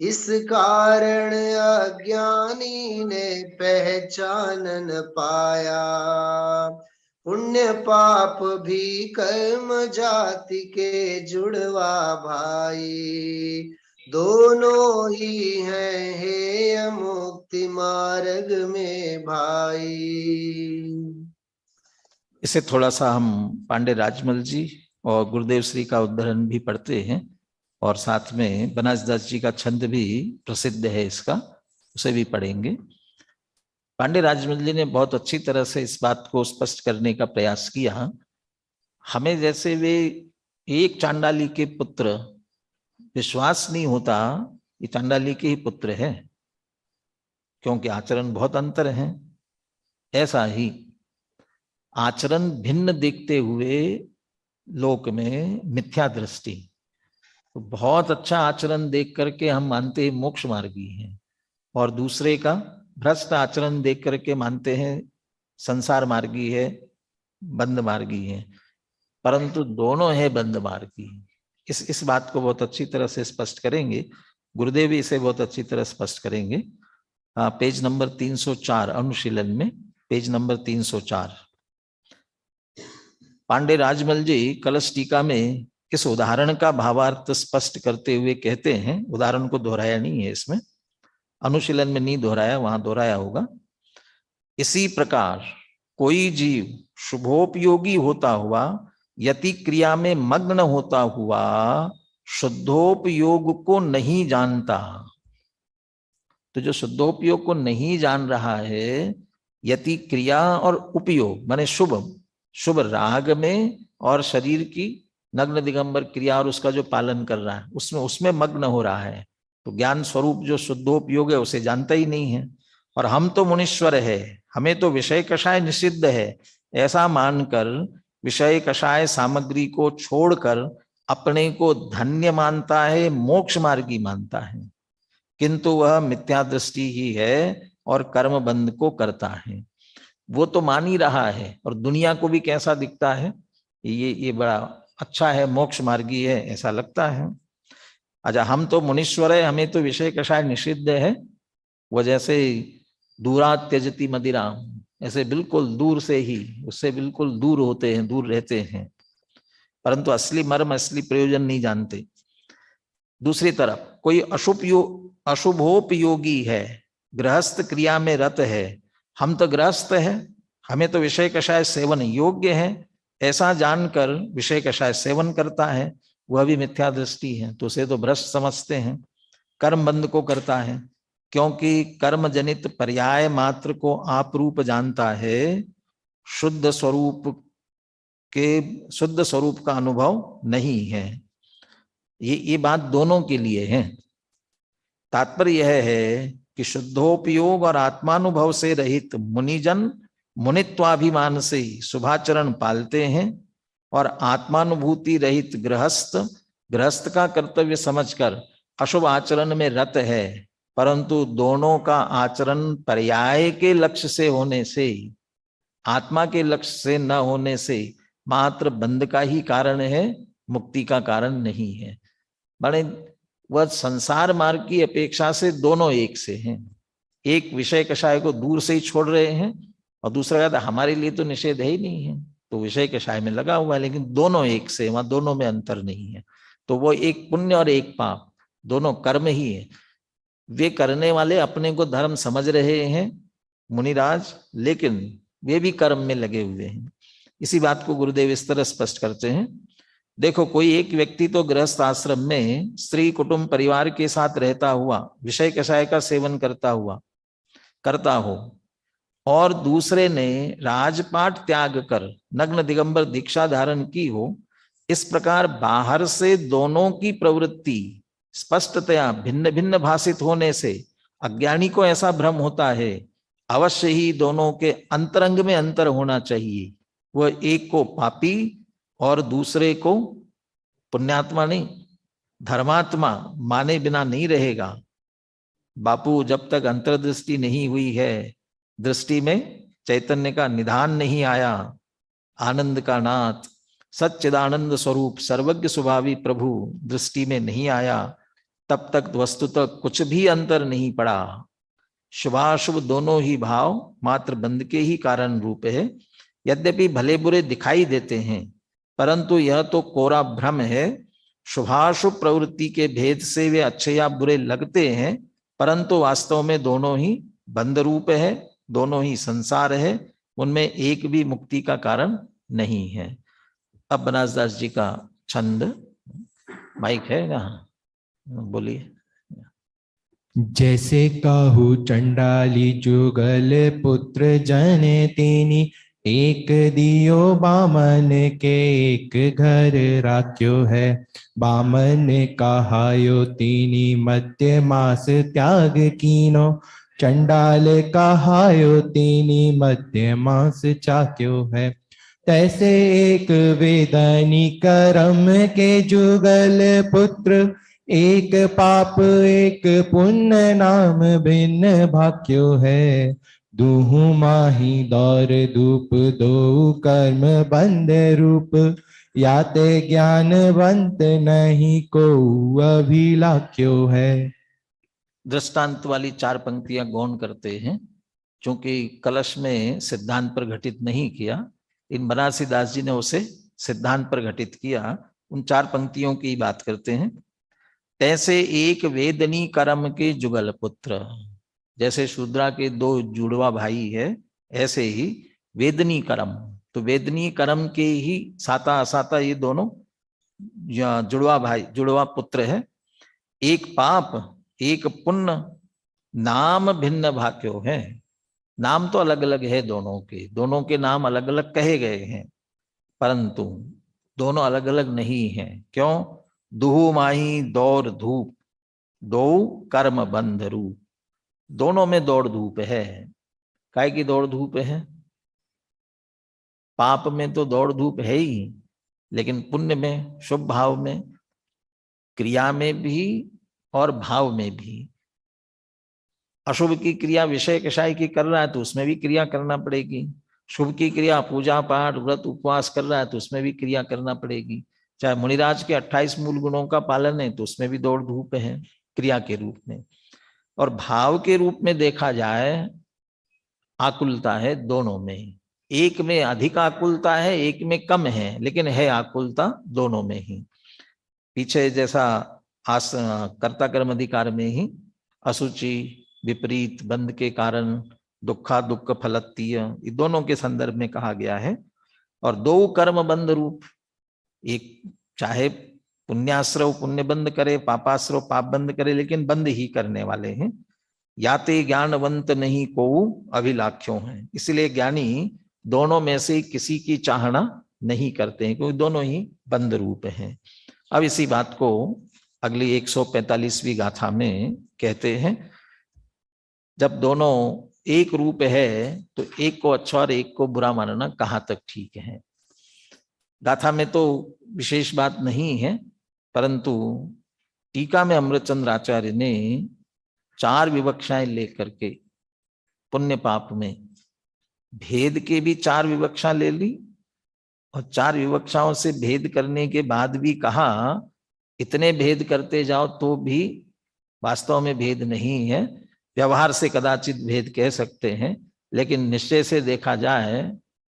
इस कारण अज्ञानी ने पहचान न पाया। पुण्य पाप भी कर्म जाति के जुड़वा भाई, दोनों ही हैं हेय मुक्ति मार्ग में भाई। इसे थोड़ा सा हम पांडे राजमल जी और गुरुदेव श्री का उद्धरण भी पढ़ते हैं, और साथ में बनासदास जी का छंद भी प्रसिद्ध है इसका, उसे भी पढ़ेंगे। पांडे राजमल जी ने बहुत अच्छी तरह से इस बात को स्पष्ट करने का प्रयास किया। हमें जैसे वे एक चांडाली के पुत्र विश्वास नहीं होता ये चांडाली के ही पुत्र है, क्योंकि आचरण बहुत अंतर है। ऐसा ही आचरण भिन्न देखते हुए लोक में मिथ्या दृष्टि, तो बहुत अच्छा आचरण देख करके हम मानते हैं मोक्ष मार्गी है, और दूसरे का भ्रष्ट आचरण देख करके मानते हैं संसार मार्गी है, बंद मार्गी है, परंतु दोनों है बंद मार्गी। इस बात को बहुत अच्छी तरह से स्पष्ट करेंगे, गुरुदेव भी इसे बहुत अच्छी तरह स्पष्ट करेंगे। पेज नंबर 304 अनुशीलन में, पेज नंबर 304 पांडे राजमल जी कलश टीका में इस उदाहरण का भावार्थ स्पष्ट करते हुए कहते हैं, उदाहरण को दोहराया नहीं है इसमें, अनुशीलन में नहीं दोहराया, वहां दोहराया होगा। इसी प्रकार कोई जीव शुभोपयोगी होता हुआ यति क्रिया में मग्न होता हुआ शुद्धोपयोग को नहीं जानता। तो जो शुद्धोपयोग को नहीं जान रहा है, यति क्रिया और उपयोग माने शुभ राग में और शरीर की नग्न दिगंबर क्रिया और उसका जो पालन कर रहा है उसमें मग्न हो रहा है, तो ज्ञान स्वरूप जो शुद्धोपयोग है उसे जानता ही नहीं है। और हम तो मुनीश्वर है, हमें तो विषय कषाय निषिद्ध है, ऐसा मानकर विषय कषाय सामग्री को छोड़कर अपने को धन्य मानता है, मोक्ष मार्गी मानता है, किंतु वह मिथ्या दृष्टि ही है और कर्म बंध को करता है। वो तो मान ही रहा है, और दुनिया को भी कैसा दिखता है, ये बड़ा अच्छा है, मोक्ष मार्गी है, ऐसा लगता है। अच्छा, हम तो मुनीश्वर है, हमें तो विषय कषाय निषिद्ध है, वह जैसे दूरा त्यजति मदिरा, ऐसे बिल्कुल दूर से ही उससे बिल्कुल दूर होते हैं, दूर रहते हैं, परंतु असली मर्म असली प्रयोजन नहीं जानते। दूसरी तरफ कोई अशुभोपयोगी है, गृहस्थ क्रिया में रत है, हम तो गृहस्थ है, हमें तो विषय कषाय सेवन योग्य है ऐसा जानकर विषय कषाय सेवन करता है, वह भी मिथ्या दृष्टि है, तो उसे तो भ्रष्ट समझते हैं। कर्म बंध को करता है, क्योंकि कर्म जनित पर्याय मात्र को आप रूप जानता है, शुद्ध स्वरूप का अनुभव नहीं है। ये बात दोनों के लिए है। तात्पर्य यह है कि शुद्धोपयोग और आत्मानुभव से रहित मुनिजन मुनित्वाभिमान से शुभाचरण पालते हैं, और आत्मानुभूति रहित गृहस्थ का कर्तव्य समझकर अशुभ आचरण में रत है, परंतु दोनों का आचरण पर्याय के लक्ष्य से होने से, आत्मा के लक्ष्य से न होने से मात्र बंध का ही कारण है, मुक्ति का कारण नहीं है। बड़े वह संसार मार्ग की अपेक्षा से दोनों एक से हैं। एक विषय कषाय को दूर से ही छोड़ रहे हैं, और दूसरा कहता हमारे लिए तो निषेध है ही नहीं है, तो विषय कषाय में लगा हुआ है, लेकिन दोनों एक से, वहां दोनों में अंतर नहीं है। तो वो एक पुण्य और एक पाप, दोनों कर्म ही है। वे करने वाले अपने को धर्म समझ रहे हैं मुनिराज, लेकिन वे भी कर्म में लगे हुए हैं। इसी बात को गुरुदेव इस तरह स्पष्ट करते हैं। देखो, कोई एक व्यक्ति तो गृहस्थ आश्रम में स्त्री कुटुंब परिवार के साथ रहता हुआ विषय कषाय का सेवन करता हो, और दूसरे ने राजपाट त्याग कर नग्न दिगंबर दीक्षा धारण की हो, इस प्रकार बाहर से दोनों की प्रवृत्ति स्पष्टतया भिन्न भिन्न भाषित होने से अज्ञानी को ऐसा भ्रम होता है अवश्य ही दोनों के अंतरंग में अंतर होना चाहिए। वह एक को पापी और दूसरे को पुण्यात्मा नहीं धर्मात्मा माने बिना नहीं रहेगा। बापू, जब तक अंतर्दृष्टि नहीं हुई है, दृष्टि में चैतन्य का निधान नहीं आया, आनंद का नाथ सच्चिदानंद स्वरूप सर्वज्ञ स्वभावी प्रभु दृष्टि में नहीं आया, तब तक वस्तुतः कुछ भी अंतर नहीं पड़ा। शुभाशुभ दोनों ही भाव मात्र बंध के ही कारण रूप है। यद्यपि भले बुरे दिखाई देते हैं, परंतु यह तो कोरा भ्रम है। शुभाशुभ प्रवृत्ति के भेद से वे अच्छे या बुरे लगते हैं, परंतु वास्तव में दोनों ही बंध रूप है, दोनों ही संसार है, उनमें एक भी मुक्ति का कारण नहीं है। अब बनासदास जी का छंद, माइक है ना, बोलिए। जैसे काहू चंडाली जुगल पुत्र जने तेनी, एक दियो बामन के एक घर राख्यो है। बामन कहायो तीनी मध्य मास त्याग कीनो, चंडाल कहायो तीनी मध्य मास चाक्यो है। तैसे एक वेदनी कर्म के जुगल पुत्र, एक पाप एक पुण्य नाम भिन्न भाग्यो है। दूहु माही दौर धूप दो कर्म बंद रूप, याते ज्ञानवंत नहीं को अभिलाख्यो है। दृष्टांत वाली 4 पंक्तियां गौण करते हैं, क्योंकि कलश में सिद्धांत पर घटित नहीं किया, इन बनारसी दास जी ने उसे सिद्धांत पर घटित किया। उन 4 पंक्तियों की बात करते हैं। तैसे एक वेदनी कर्म के जुगल पुत्र, जैसे शूद्रा के 2 जुड़वा भाई है, ऐसे ही वेदनी कर्म, तो वेदनी कर्म के ही साता असाता ये दोनों जुड़वा पुत्र है। एक पाप एक पुण्य नाम भिन्न भाग्यो है। नाम तो अलग अलग है दोनों के नाम अलग अलग कहे गए हैं, परंतु दोनों अलग अलग नहीं हैं। क्यों? दुहु माही दौड़ धूप, दो कर्म बंध रूप, दोनों में दौड़ धूप है। काय की दौड़ धूप है? पाप में तो दौड़ धूप है ही, लेकिन पुण्य में, शुभ भाव में, क्रिया में भी और भाव में भी। अशुभ की क्रिया विषय कषाय की कर रहा है तो उसमें भी क्रिया करना पड़ेगी। शुभ की क्रिया पूजा पाठ व्रत उपवास कर रहा है तो उसमें भी क्रिया करना पड़ेगी। चाहे मुनिराज के 28 मूल गुणों का पालन है तो उसमें भी दौड़ धूप है क्रिया के रूप में। और भाव के रूप में देखा जाए आकुलता है दोनों में, एक में अधिक आकुलता है, एक में कम है, लेकिन है आकुलता दोनों में ही। पीछे जैसा कर्ता कर्म अधिकार में ही अशुचि विपरीत बंध के कारण दुखा दुख फलतीय, ये दोनों के संदर्भ में कहा गया है। और दो कर्म बंध रूप, एक चाहे पुण्याश्रव पुण्य बंद करे, पापाश्रव पाप बंद करे, लेकिन बंद ही करने वाले हैं। याते ज्ञानवंत नहीं को अभिलाख्यों हैं, इसलिए ज्ञानी दोनों में से किसी की चाहना नहीं करते हैं, क्योंकि दोनों ही बंद रूप हैं। अब इसी बात को अगली 145वीं गाथा में कहते हैं, जब दोनों एक रूप है तो एक को अच्छा और एक को बुरा मानना कहाँ तक ठीक है। गाथा में तो विशेष बात नहीं है, परंतु टीका में अमृतचंद्र आचार्य ने 4 विवक्षाएं लेकर के पुण्य पाप में भेद के भी 4 विवक्षा ले ली, और 4 विवक्षाओं से भेद करने के बाद भी कहा इतने भेद करते जाओ तो भी वास्तव में भेद नहीं है, व्यवहार से कदाचित भेद कह सकते हैं, लेकिन निश्चय से देखा जाए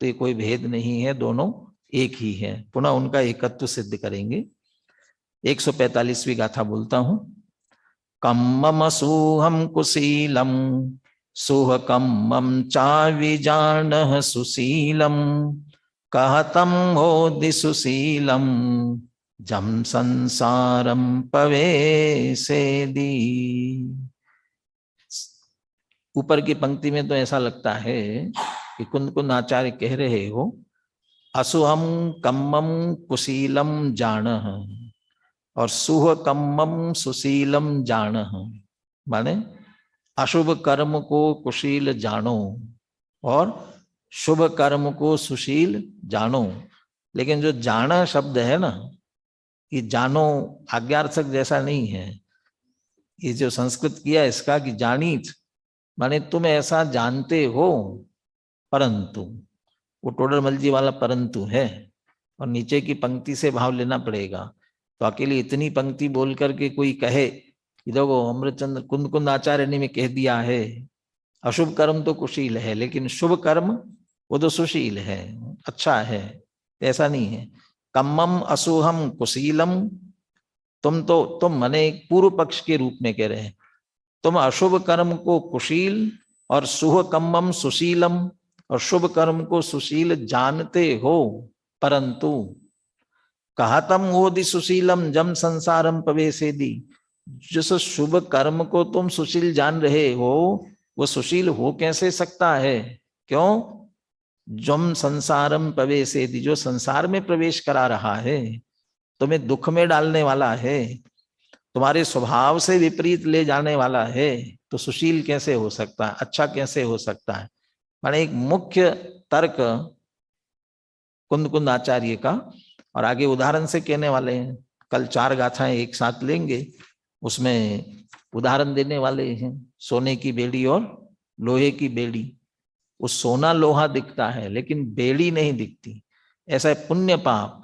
तो ये कोई भेद नहीं है, दोनों एक ही है। पुनः उनका एकत्व सिद्ध करेंगे। 145वीं गाथा बोलता हूं। कम्मम सुहम कुशीलम सुह कम्मम चाविजानः सुशीलम कहतम होदि सुशीलम जम संसारम पवेसेदी। ऊपर की पंक्ति में तो ऐसा लगता है कि कुंद आचार्य कह रहे हो असुहम कम्मम कुशीलम जानः और सुह कम्मम सुशीलम जानः, माने अशुभ कर्म को कुशील जानो और शुभ कर्म को सुशील जानो। लेकिन जो जाना शब्द है ना, ये जानो आज्ञार्थक जैसा नहीं है। ये जो संस्कृत किया इसका कि जानीत, माने तुम ऐसा जानते हो, परंतु वो टोडरमल जी वाला परंतु है, और नीचे की पंक्ति से भाव लेना पड़ेगा। तो अकेली इतनी पंक्ति बोल करके कोई कहे कि देखो अमृतचंद्र कुंद आचार्य ने कह दिया है अशुभ कर्म तो कुशील है, लेकिन शुभ कर्म वो तो सुशील है, अच्छा है, ऐसा नहीं है। कम्मम असुहम कुशीलम, तुम मने पूर्व पक्ष के रूप में कह रहे हैं, तुम अशुभ कर्म को कुशील और सुह कम्मम सुशीलम और शुभ कर्म को सुशील जानते हो, परंतु कहतम ओदि सुशीलम जम संसारम पवेसेदी, जिस शुभ कर्म को तुम सुशील जान रहे हो वो सुशील हो कैसे सकता है? क्यों? जम संसारम पवेसेदी, जो संसार में प्रवेश करा रहा है, तुम्हें दुख में डालने वाला है, तुम्हारे स्वभाव से विपरीत ले जाने वाला है, तो सुशील कैसे हो सकता है, अच्छा कैसे हो सकता है? माने एक मुख्य तर्क कुंद आचार्य का, और आगे उदाहरण से कहने वाले हैं। कल 4 गाथाएं एक साथ लेंगे, उसमें उदाहरण देने वाले हैं। सोने की बेड़ी और लोहे की बेड़ी, वो सोना लोहा दिखता है लेकिन बेड़ी नहीं दिखती। ऐसा पुण्य पाप,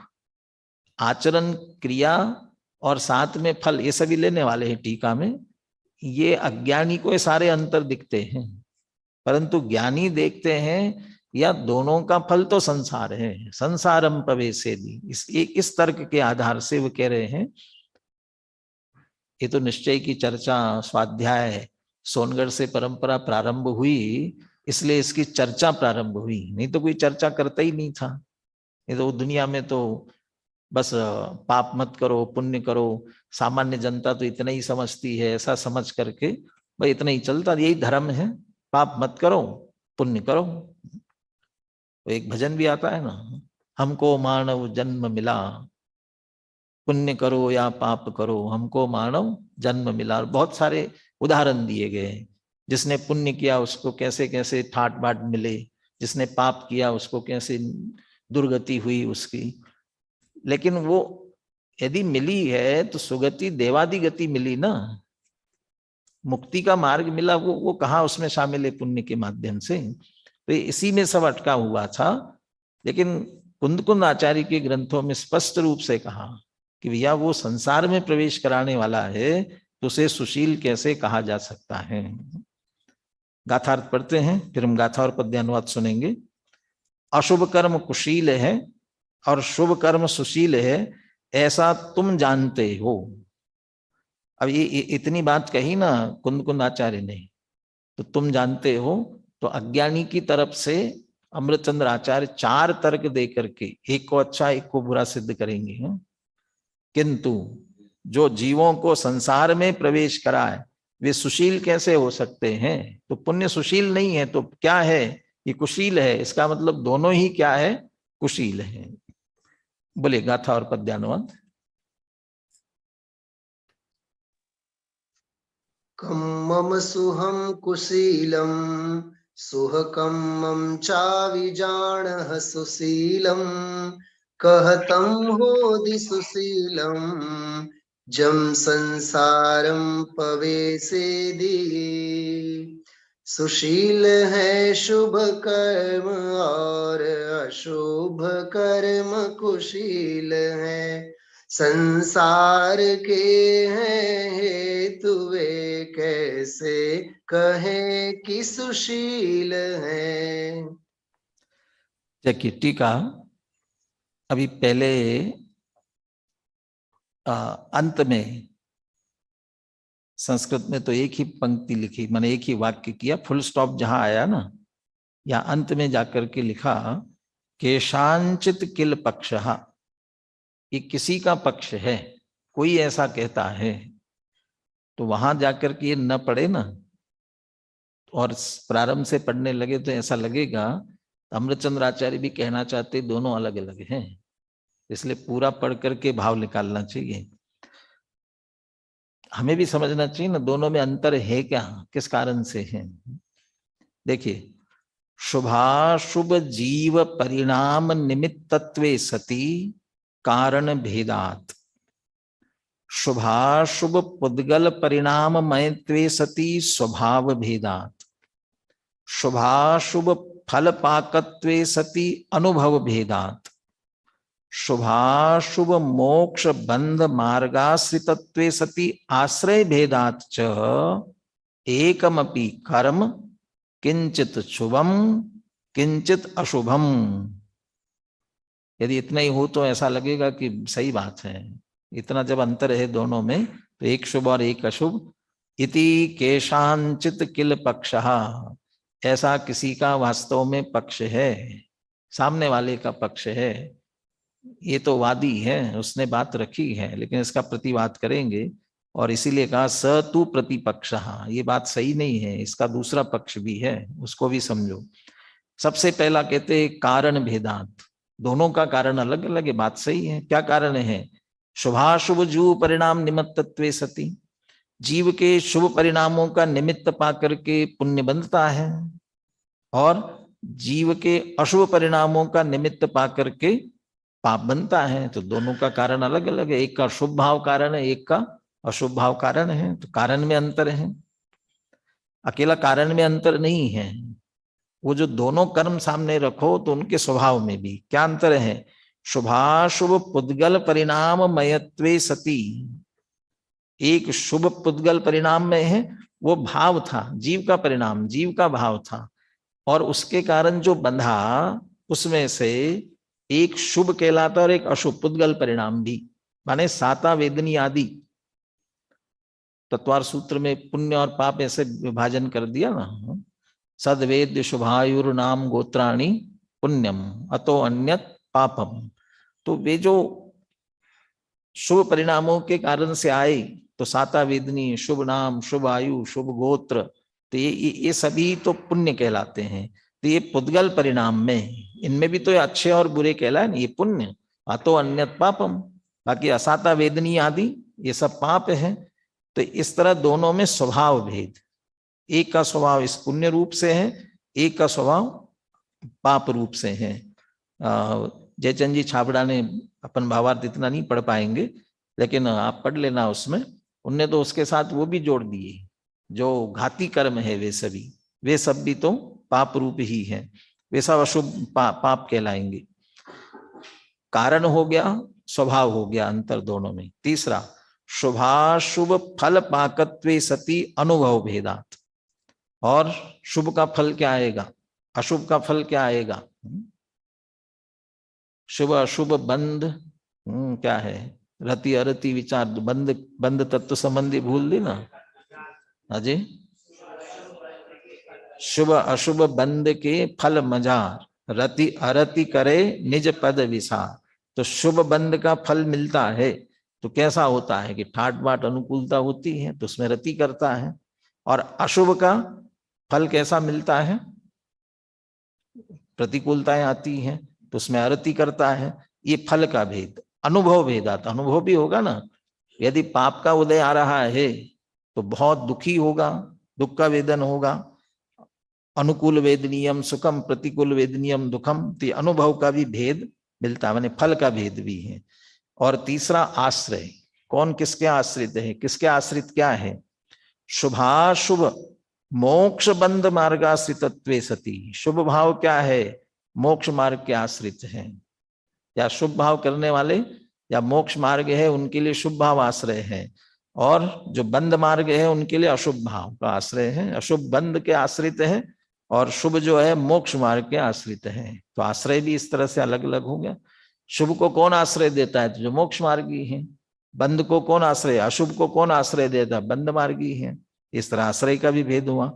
आचरण, क्रिया और साथ में फल, ये सभी लेने वाले हैं टीका में। ये अज्ञानी को सारे अंतर दिखते हैं, परंतु ज्ञानी देखते हैं या दोनों का फल तो संसार है, संसारम पवेसेदी। इस तर्क के आधार से वो कह रहे हैं। ये तो निश्चय की चर्चा, स्वाध्याय सोनगढ़ से परंपरा प्रारंभ हुई, इसलिए इसकी चर्चा प्रारंभ हुई, नहीं तो कोई चर्चा करता ही नहीं था। ये तो दुनिया में तो बस पाप मत करो पुण्य करो, सामान्य जनता तो इतना ही समझती है, ऐसा समझ करके भाई इतना ही चलता, यही धर्म है, पाप मत करो पुण्य करो। तो एक भजन भी आता है ना, हमको मानव जन्म मिला, पुण्य करो या पाप करो, हमको मानव जन्म मिला। बहुत सारे उदाहरण दिए गए, जिसने पुण्य किया उसको कैसे कैसे ठाट बाट मिले, जिसने पाप किया उसको कैसे दुर्गति हुई उसकी। लेकिन वो यदि मिली है तो सुगति देवादि गति मिली ना, मुक्ति का मार्ग मिला, वो कहाँ उसमें शामिल है पुण्य के माध्यम से? तो इसी में सब अटका हुआ था। लेकिन कुंद आचार्य के ग्रंथों में स्पष्ट रूप से कहा कि भैया वो संसार में प्रवेश कराने वाला है, तो उसे सुशील कैसे कहा जा सकता है? गाथार्थ पढ़ते हैं, फिर हम गाथा और पद्यानुवाद सुनेंगे। अशुभ कर्म कुशील है और शुभ कर्म सुशील है, ऐसा तुम जानते हो। अब ये इतनी बात कही ना कुंद आचार्य ने, तो तुम जानते हो, तो अज्ञानी की तरफ से अमृतचंद्र आचार्य 4 तर्क दे करके एक को अच्छा एक को बुरा सिद्ध करेंगे। किंतु जो जीवों को संसार में प्रवेश कराए वे सुशील कैसे हो सकते हैं? तो पुण्य सुशील नहीं है तो क्या है? ये कुशील है। इसका मतलब दोनों ही क्या है? कुशील है। बोले गाथा और पद्यानुवाद। कम्मम सुहम कुशीलम सुहकम मम चाविजानः सुशीलम कहतं होदि सुशीलम जम संसारम पवेसेदि। सुशील है शुभ कर्म और अशुभ कर्म कुशील है, संसार के हैं हेतु वे कैसे कहें कि सुशील है। देखिए टीका अभी पहले अंत में संस्कृत में तो एक ही पंक्ति लिखी, मैंने एक ही वाक्य किया, फुल स्टॉप जहां आया ना, या अंत में जाकर के लिखा केशांचित किल पक्षः, ये किसी का पक्ष है, कोई ऐसा कहता है, तो वहां जाकर के ये न पढ़े ना और प्रारंभ से पढ़ने लगे तो ऐसा लगेगा अमृतचंद्र आचार्य भी कहना चाहते दोनों अलग अलग हैं। इसलिए पूरा पढ़ करके भाव निकालना चाहिए। हमें भी समझना चाहिए ना दोनों में अंतर है क्या, किस कारण से है। देखिए शुभाशुभ जीव परिणाम निमित्तत्वे सति कारण भेदात, शुभाशुभ पुद्गल परिणाम मयत्वे सति स्वभाव भेदात, शुभाशुभ फल पाकत्वे सति अनुभव भेदात, शुभाशुभ मोक्ष बंध मार्गाश्रितत्वे सति आश्रय भेदात च एकमपि कर्म किंचित शुभम किंचित अशुभम। यदि इतना ही हो तो ऐसा लगेगा कि सही बात है। इतना जब अंतर है दोनों में तो एक शुभ और एक अशुभ। इति केशांचित किल पक्षः, ऐसा किसी का वास्तव में पक्ष है, सामने वाले का पक्ष है। ये तो वादी है, उसने बात रखी है, लेकिन इसका प्रतिवाद करेंगे और इसीलिए कहा स तु प्रतिपक्षः, ये बात सही नहीं है, इसका दूसरा पक्ष भी है, उसको भी समझो। सबसे पहला कहते कारण भेदांत, दोनों का कारण अलग अलग है, बात सही है। क्या कारण है? शुभाशुभ जीव परिणाम निमित्तत्वे सति, जीव के शुभ परिणामों का निमित्त पाकर के पुण्य बनता है और जीव के अशुभ परिणामों का निमित्त पाकर के पाप बनता है। तो दोनों का कारण अलग अलग है, एक का शुभ भाव कारण है, एक का अशुभ भाव कारण है। तो कारण में अंतर है, अकेला कारण में अंतर नहीं है, वो जो दोनों कर्म सामने रखो तो उनके स्वभाव में भी क्या अंतर है। शुभाशुभ पुद्गल परिणाम मयत्वे सति, एक शुभ पुद्गल परिणाम में है, वो भाव था, जीव का परिणाम, जीव का भाव था, और उसके कारण जो बंधा उसमें से एक शुभ कहलाता और एक अशुभ पुद्गल परिणाम भी, माने साता वेदनी आदि। तत्वार सूत्र में पुण्य और पाप ऐसे विभाजन कर दिया ना, सद्वेद्य शुभायुर नाम गोत्राणी पुण्यम अतो अन्यत पापम। तो वे जो शुभ परिणामों के कारण से आए तो साता वेदनी, शुभ नाम, शुभ आयु, शुभ गोत्र, तो ये सभी तो पुण्य कहलाते हैं। तो ये पुद्गल परिणाम में इनमें भी तो अच्छे और बुरे कहलाए ना, ये पुण्य। अतो अन्यत पापम, बाकी असाता वेदनी आदि ये सब पाप है। तो इस तरह दोनों में स्वभाव भेद, एक का स्वभाव इस पुण्य रूप से है, एक का स्वभाव पाप रूप से है। जयचंद जी छाबड़ा ने, अपन भावार्थ इतना नहीं पढ़ पाएंगे लेकिन आप पढ़ लेना, उसमें उनने तो उसके साथ वो भी जोड़ दिए, जो घाती कर्म है वे सब भी तो पाप रूप ही है, वे सब अशुभ पाप कहलाएंगे। कारण हो गया, स्वभाव हो गया, अंतर दोनों में। तीसरा शुभाशुभ फल पाकत्वे सति अनुभव भेदात, और शुभ का फल क्या आएगा, अशुभ का फल क्या आएगा। शुभ अशुभ बंध क्या है, रति अरति विचार, बंध तत्व संबंधी भूल दी ना अजय। शुभ अशुभ बंद के फल मजार, रति अरति करे निज पद विसार। तो शुभ बंद का फल मिलता है तो कैसा होता है कि ठाट बाट अनुकूलता होती है तो उसमें रति करता है, और अशुभ का फल कैसा मिलता है, प्रतिकूलताएं आती हैं तो उसमें अरति करता है। ये फल का भेद, अनुभव भेदात, अनुभव भी होगा ना। यदि पाप का उदय आ रहा है तो बहुत दुखी होगा, दुख का वेदन होगा। अनुकूल वेदनीयम सुखम, प्रतिकूल वेदनीयम दुखम, तो अनुभव का भी भेद मिलता है, माने फल का भेद भी है। और तीसरा आश्रय, कौन किसके आश्रित है, किसके आश्रित क्या है, शुभाशुभ मोक्ष बंध मार्गाश्रितत्वे सती। शुभ भाव क्या है, मोक्ष मार्ग के आश्रित है, या शुभ भाव करने वाले या मोक्ष मार्ग है उनके लिए शुभ भाव आश्रय है, और जो बंद मार्ग है उनके लिए अशुभ भाव का आश्रय है। अशुभ बंद के आश्रित है और शुभ जो है मोक्ष मार्ग के आश्रित है। तो आश्रय भी इस तरह से अलग अलग हो गया। शुभ को कौन आश्रय देता है, तो जो मोक्ष मार्गी है। बंद को कौन आश्रय, अशुभ को कौन आश्रय देता है, बंद मार्गी है। इस तरह आश्रय का भी भेद हुआ।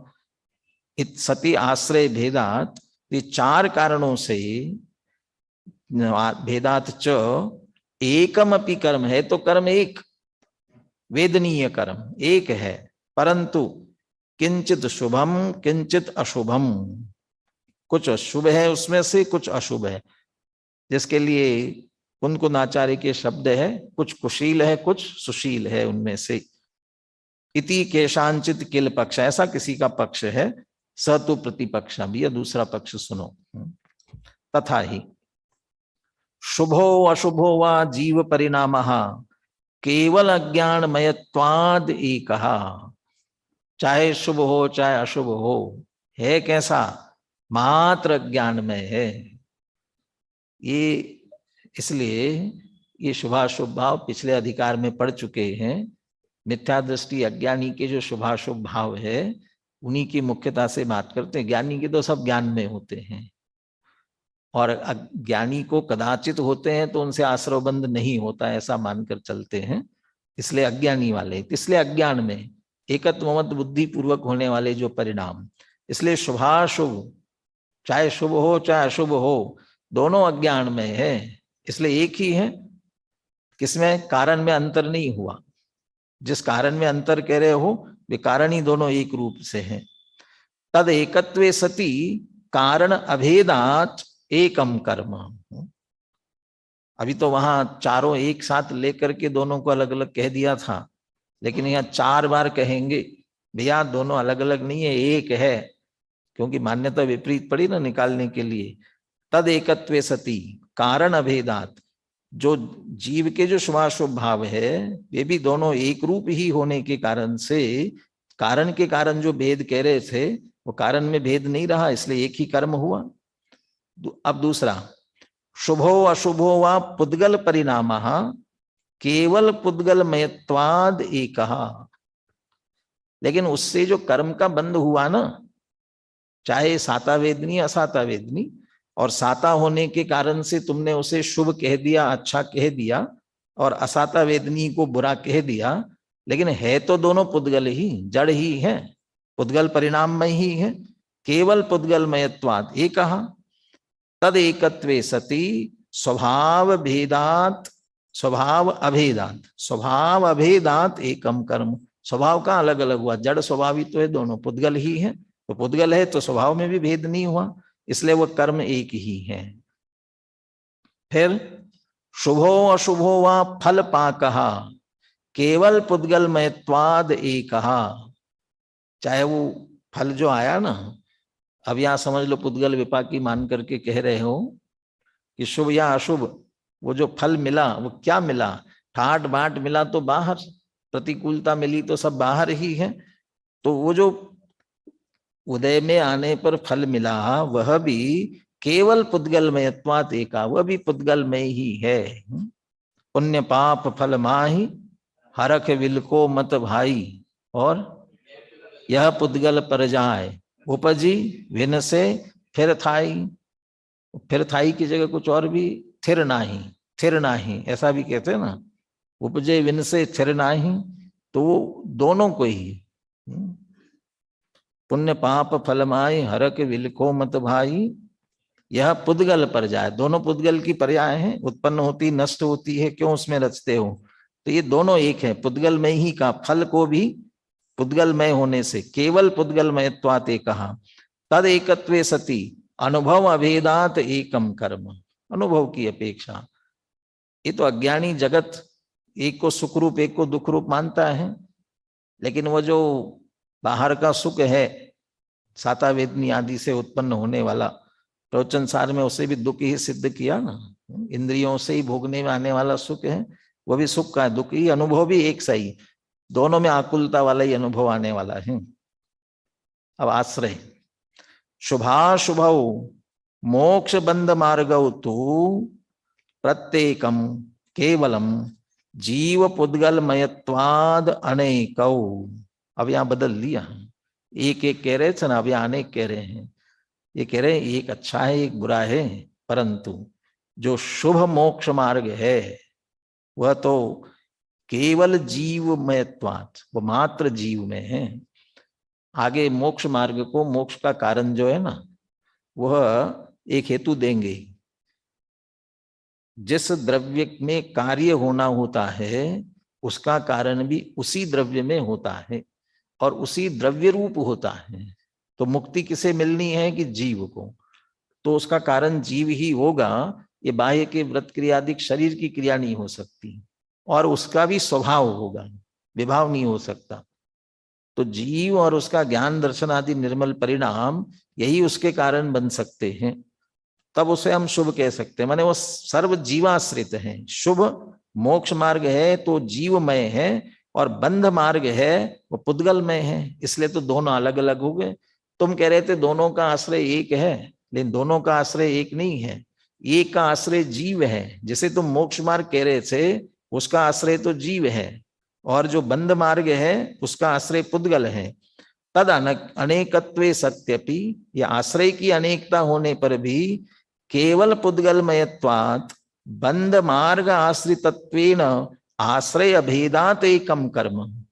इत सती आश्रय भेदात, ये चार कारणों से भेदात च एकम अपि कर्म है, तो कर्म एक, वेदनीय कर्म एक है, परंतु किंचित शुभम किंचित अशुभम, कुछ शुभ है उसमें से कुछ अशुभ है। जिसके लिए कुन आचार्य के शब्द है, कुछ कुशील है कुछ सुशील है उनमें से। इति केशांचित किल पक्ष, ऐसा किसी का पक्ष है, स तो प्रतिपक्ष भी, या दूसरा पक्ष सुनो। तथा ही शुभो अशुभो वा जीव परिणाम केवल अज्ञानमयत्वाद एकहा। चाहे शुभ हो चाहे अशुभ हो, है कैसा, मात्र अज्ञानमय है। ये इसलिए ये शुभाशुभ भाव पिछले अधिकार में पढ़ चुके हैं। मिथ्या दृष्टि अज्ञानी के जो शुभाशुभ भाव है उन्हीं की मुख्यता से बात करते हैं। ज्ञानी के तो सब ज्ञान में होते हैं, और अज्ञानी को कदाचित होते हैं तो उनसे आश्रवबंध नहीं होता, ऐसा मानकर चलते हैं, इसलिए अज्ञानी वाले। इसलिए अज्ञान में एकत्वमत बुद्धि पूर्वक होने वाले जो परिणाम, इसलिए शुभाशुभ चाहे शुभ हो चाहे अशुभ हो, दोनों अज्ञान में है, इसलिए एक ही है। किसमें, कारण में अंतर नहीं हुआ। जिस कारण में अंतर कह रहे हो वे कारण ही दोनों एक रूप से हैं। तद एकत्वे सती कारण अभेदात एकम कर्म। अभी तो वहां चारों एक साथ लेकर के दोनों को अलग अलग कह दिया था, लेकिन यहाँ 4 बार कहेंगे भैया दोनों अलग अलग नहीं है, एक है, क्योंकि मान्यता विपरीत पड़ी ना निकालने के लिए। तद एकत्वे सती कारण अभेदात, जो जीव के जो शुभाशुभ भाव है वे भी दोनों एक रूप ही होने के कारण से, कारण के कारण जो भेद कह रहे थे वो कारण में भेद नहीं रहा, इसलिए एक ही कर्म हुआ। अब दूसरा, शुभो अशुभो वा पुद्गल परिणाम केवल पुद्गलमयत्वाद एकहा। लेकिन उससे जो कर्म का बंध हुआ ना, चाहे साता वेदनी असाता वेदनी, और साता होने के कारण से तुमने उसे शुभ कह दिया, अच्छा कह दिया, और असाता वेदनी को बुरा कह दिया, लेकिन है तो दोनों पुद्गल ही, जड़ ही है, पुद्गल परिणाममय ही है, केवल पुद्गलमयत्वाद एकहा। तद एकत्वे सती स्वभाव भेदात, स्वभाव अभेदात, स्वभाव अभेदात एकम कर्म। स्वभाव का अलग अलग हुआ, जड़ स्वभावी तो है, दोनों पुद्गल ही है, तो पुद्गल है तो स्वभाव में भी भेद नहीं हुआ, इसलिए वह कर्म एक ही है। फिर शुभो अशुभो वा फल पाकहा केवल पुद्गलमयत्वाद एकहा। चाहे वो फल जो आया ना, अब यहां समझ लो पुद्गल विपाकी मान करके कह रहे हो कि शुभ या अशुभ, वो जो फल मिला वो क्या मिला, ठाट बाट मिला तो बाहर, प्रतिकूलता मिली तो सब बाहर ही है। तो वो जो उदय में आने पर फल मिला वह भी केवल पुद्गलमयत्वात् एका, वह भी पुद्गलमय ही है। पुण्य पाप फल माही हरख विलको मत भाई, और यह पुद्गल पर जाए उपजी विन से फिर थाई। फिर थाई की जगह कुछ और भी, थिर नाही, थिर नाही ऐसा भी कहते हैं ना, उपजे विन से थिर नाही, तो वो दोनों को ही। पुण्य पाप फलमाई हरक विलखो मत भाई, यह पुद्गल पर जाए। दोनों पुद्गल की पर्याय हैं, उत्पन्न होती नष्ट होती है, क्यों उसमें रचते हो। तो ये दोनों एक है, पुद्गल में ही का फल को भी पुद्गलमय होने से केवल पुद्गलमयत्वाते कहा। तद एकत्वे सती अनुभव अभेदात एकम कर्म, अनुभव की अपेक्षा। ये तो अज्ञानी जगत एक को सुख रूप एक को दुख रूप मानता है, लेकिन वो जो बाहर का सुख है साता वेदनी आदि से उत्पन्न होने वाला, प्रवचन सार में उसे भी दुख ही सिद्ध किया ना। इंद्रियों से ही भोगने में आने वाला सुख है, वो भी सुख का है, दुख ही, अनुभव भी एक सही, दोनों में आकुलता वाला ही अनुभव आने वाला है। अब आश्रय शुभाशुभ मोक्ष बंध मार्गौ तु प्रत्येकम केवलम जीव पुद्गलमयत्वाद अनेकौ। अब यहां बदल लिया, एक एक कह रहे थे ना, अब यहां अनेक कह रहे हैं। ये कह रहे हैं एक अच्छा है एक बुरा है, परंतु जो शुभ मोक्ष मार्ग है वह तो केवल जीवमयत्वात्, वो मात्र जीव में है। आगे मोक्ष मार्ग को, मोक्ष का कारण जो है ना, वह एक हेतु देंगे। जिस द्रव्य में कार्य होना होता है उसका कारण भी उसी द्रव्य में होता है और उसी द्रव्य रूप होता है। तो मुक्ति किसे मिलनी है कि जीव को, तो उसका कारण जीव ही होगा। ये बाह्य के व्रत क्रियादिक शरीर की क्रिया नहीं हो सकती, और उसका भी स्वभाव होगा, विभाव नहीं हो सकता। तो जीव और उसका ज्ञान दर्शन आदि निर्मल परिणाम यही उसके कारण बन सकते हैं, तब उसे हम शुभ कह सकते हैं। माने वो सर्व जीवाश्रित है। शुभ मोक्ष मार्ग है तो जीवमय है, और बंध मार्ग है वो पुद्गलमय है, इसलिए तो दोनों अलग अलग हो गए। तुम कह रहे थे दोनों का आश्रय एक है, लेकिन दोनों का आश्रय एक नहीं है। एक का आश्रय जीव है, जिसे तुम मोक्ष मार्ग कह रहे थे उसका आश्रय तो जीव है, और जो बंध मार्ग है उसका आश्रय पुद्गल है। तद अनेकत्वे सत्यपि, यह आश्रय की अनेकता होने पर भी केवल पुद्गलमयत्वात् बंध मार्ग आश्रितत्वेन आश्रय अभेदात एकम कर्म।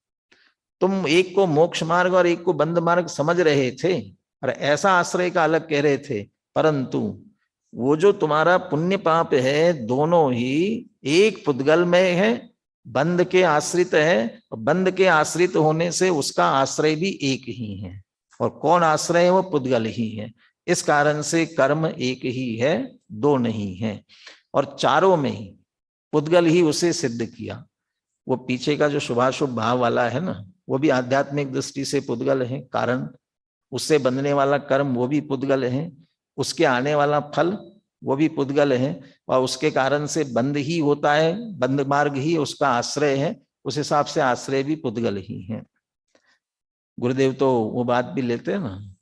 तुम एक को मोक्ष मार्ग और एक को बंध मार्ग समझ रहे थे और ऐसा आश्रय का अलग कह रहे थे, परंतु वो जो तुम्हारा पुण्य पाप है दोनों ही एक पुद्गलमय है, बंध के आश्रित है, और बंध के आश्रित होने से उसका आश्रय भी एक ही है। और कौन आश्रय है? वो पुद्गल ही है। इस कारण से कर्म एक ही है, दो नहीं है, और चारों में ही पुद्गल ही उसे सिद्ध किया। वो पीछे का जो शुभाशुभ भाव वाला है ना, वो भी आध्यात्मिक दृष्टि से पुद्गल है कारण, उससे बंधने वाला कर्म वो भी पुद्गल है, उसके आने वाला फल वो भी पुद्गल है, और उसके कारण से बंध ही होता है, बंध मार्ग ही उसका आश्रय है, उस हिसाब से आश्रय भी पुद्गल ही है। गुरुदेव तो वो बात भी लेते हैं ना,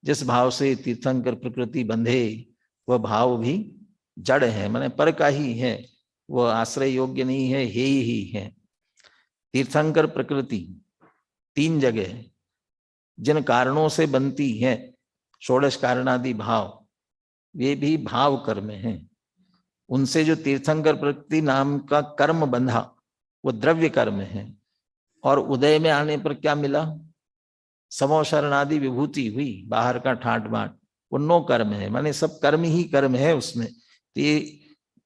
जिस भाव से तीर्थंकर प्रकृति बंधे वह भाव भी जड़ है, माने पर का ही है, वह आश्रय योग्य नहीं है, हे ही है। तीर्थंकर प्रकृति तीन जगह जिन कारणों से बनती है, षोडश कारणादि भाव, वे भी भाव कर्म हैं। उनसे जो तीर्थंकर प्रकृति नाम का कर्म बंधा वो द्रव्य कर्म है, और उदय में आने पर क्या मिला? समो शरणादि विभूति हुई, बाहर का ठाट बाट, वो नो कर्म है, माने सब कर्म ही कर्म है उसमें। तो ये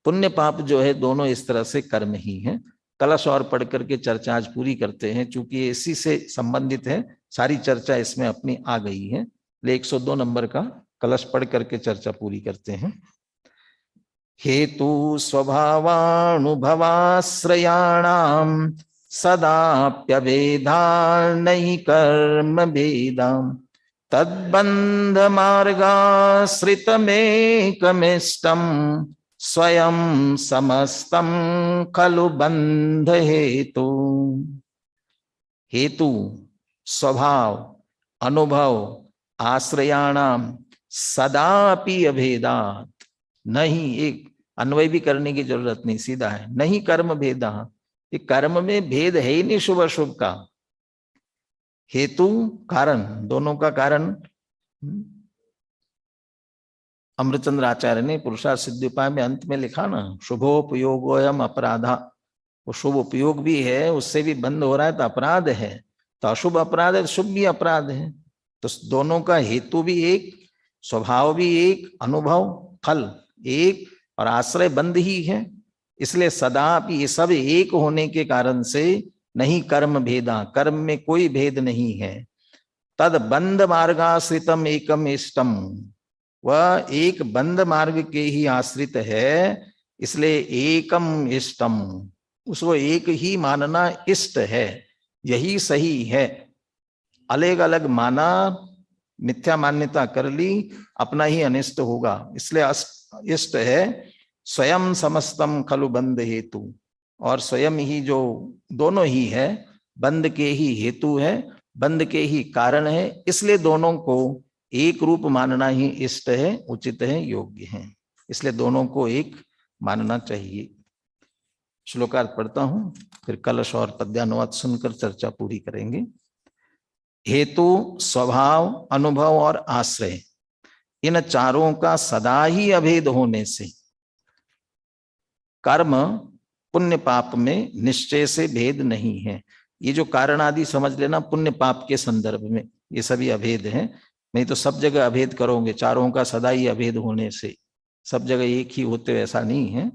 पुण्य पाप जो है दोनों इस तरह से कर्म ही है। कलश और पढ़ करके चर्चा आज पूरी करते हैं, चूंकि इसी से संबंधित है, सारी चर्चा इसमें अपनी आ गई है। ले 102 नंबर का कलश पढ़ करके चर्चा पूरी करते हैं। हेतु स्वभावानुभवाश्रयाणाम सदाप्यभेदा नहीं कर्म भेदाम तद्बंध मार्गाश्रितमेकमिष्टम स्वयं समस्तम खलु बंध हेतु। हेतु स्वभाव अनुभव आश्रयाणाम सदापि अभेदात, नहीं, एक अन्वय भी करने की जरूरत नहीं, सीधा है, नहीं कर्म भेदा, ये कर्म में भेद है ही नहीं शुभ अशुभ का। हेतु कारण, दोनों का कारण अमृतचंद्र आचार्य ने पुरुषार्थ सिद्धि उपाय में अंत में लिखा ना, शुभोपयोगोयम अपराधा, वो शुभ उपयोग भी है, उससे भी बंद हो रहा है तो अपराध है, तो अशुभ अपराध है, शुभ भी अपराध है। तो दोनों का हेतु भी एक, स्वभाव भी एक, अनुभव फल एक और आश्रय बंद ही है। इसलिए सदा ये सब एक होने के कारण से नहीं कर्म भेदा, कर्म में कोई भेद नहीं है। तद बंद मार्गाश्रितम एकम इष्टम, वह एक बंद मार्ग के ही आश्रित है, इसलिए एकम इष्टम, उसको एक ही मानना इष्ट है, यही सही है। अलग अलग माना, मिथ्या मान्यता कर ली, अपना ही अनिष्ट होगा। इसलिए इष्ट है स्वयं समस्तम खलु बंद हेतु, और स्वयं ही जो दोनों ही है, बंद के ही हेतु है, बंद के ही कारण है। इसलिए दोनों को एक रूप मानना ही इष्ट है, उचित है, योग्य है। इसलिए दोनों को एक मानना चाहिए। श्लोकार्थ पढ़ता हूं, फिर कलश और पद्यानुवाद सुनकर चर्चा पूरी करेंगे। हेतु, स्वभाव, अनुभव और आश्रय, इन चारों का सदा ही अभेद होने से कर्म पुण्य पाप में निश्चय से भेद नहीं है। ये जो कारण आदि समझ लेना पुण्य पाप के संदर्भ में, ये सभी अभेद हैं। नहीं तो सब जगह अभेद करोगे, चारों का सदा ही अभेद होने से सब जगह एक ही होते, ऐसा नहीं है।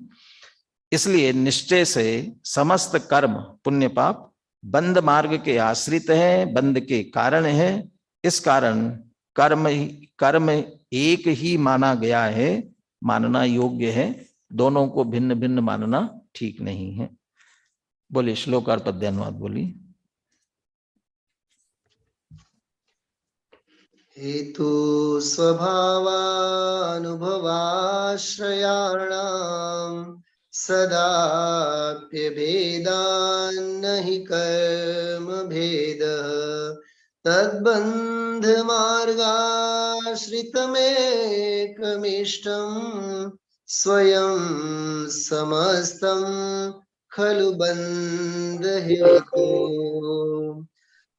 इसलिए निश्चय से समस्त कर्म पुण्य पाप बंद मार्ग के आश्रित है, बंद के कारण है। इस कारण कर्म एक ही माना गया है, मानना योग्य है। दोनों को भिन्न भिन्न मानना ठीक नहीं है। बोलिए श्लोक और पद्यानुवाद बोलिए। हेतु स्वभावानुभवाश्रयाणां सदाप्यभेदान्न हि कर्म भेदः तद्बन्ध मार्गाश्रितमेकमिष्टं स्वयं समस्तं खलु बंध हेतु।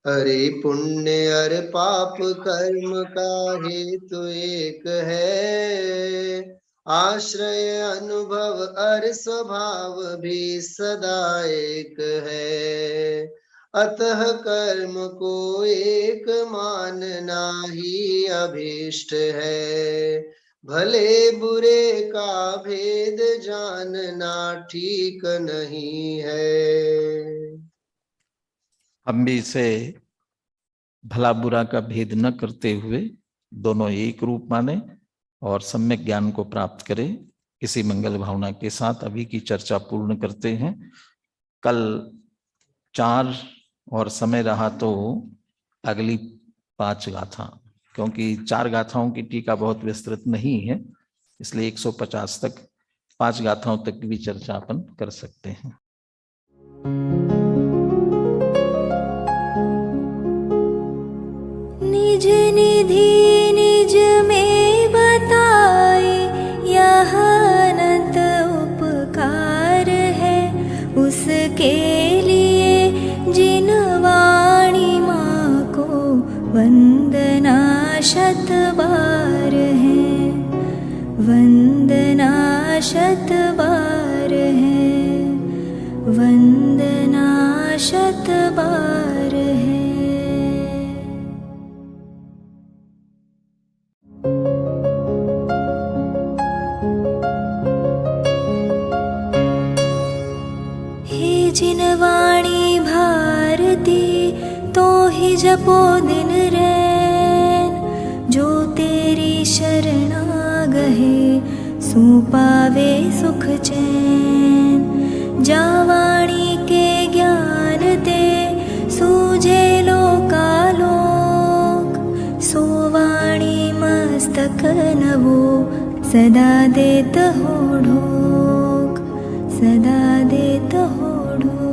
अरे पुण्य अर पाप कर्म का हेतु एक है, आश्रय अनुभव अर स्वभाव भी सदा एक है। अतः कर्म को एक मानना ही अभीष्ट है, भले बुरे का भेद जानना ठीक नहीं है। हम भी इसे भला बुरा का भेद न करते हुए दोनों एक रूप माने और सम्यक ज्ञान को प्राप्त करें। इसी मंगल भावना के साथ अभी की चर्चा पूर्ण करते हैं। कल 4 और समय रहा तो अगली 5 गाथा, क्योंकि 4 गाथाओं की टीका बहुत विस्तृत नहीं है, इसलिए 150 तक 5 गाथाओं तक की भी चर्चा अपन कर सकते हैं। निज निधि निज में बताए, यह अनंत उपकार है उसके लिए जिन वाणी माँ को वंदना शत बार है, वंदना शत बार है, वंदना शत बार है। हे जिन वाणी भारती तो ही जपो दिन रैन, जो तेरी शरणा गहे सो पावे सुख चैन। जा वाणी के ज्ञान दे सूझे लोकालोक, सो वाणी मस्तक नवो सदा देत हो ढोक, सदा देत हो ढोक।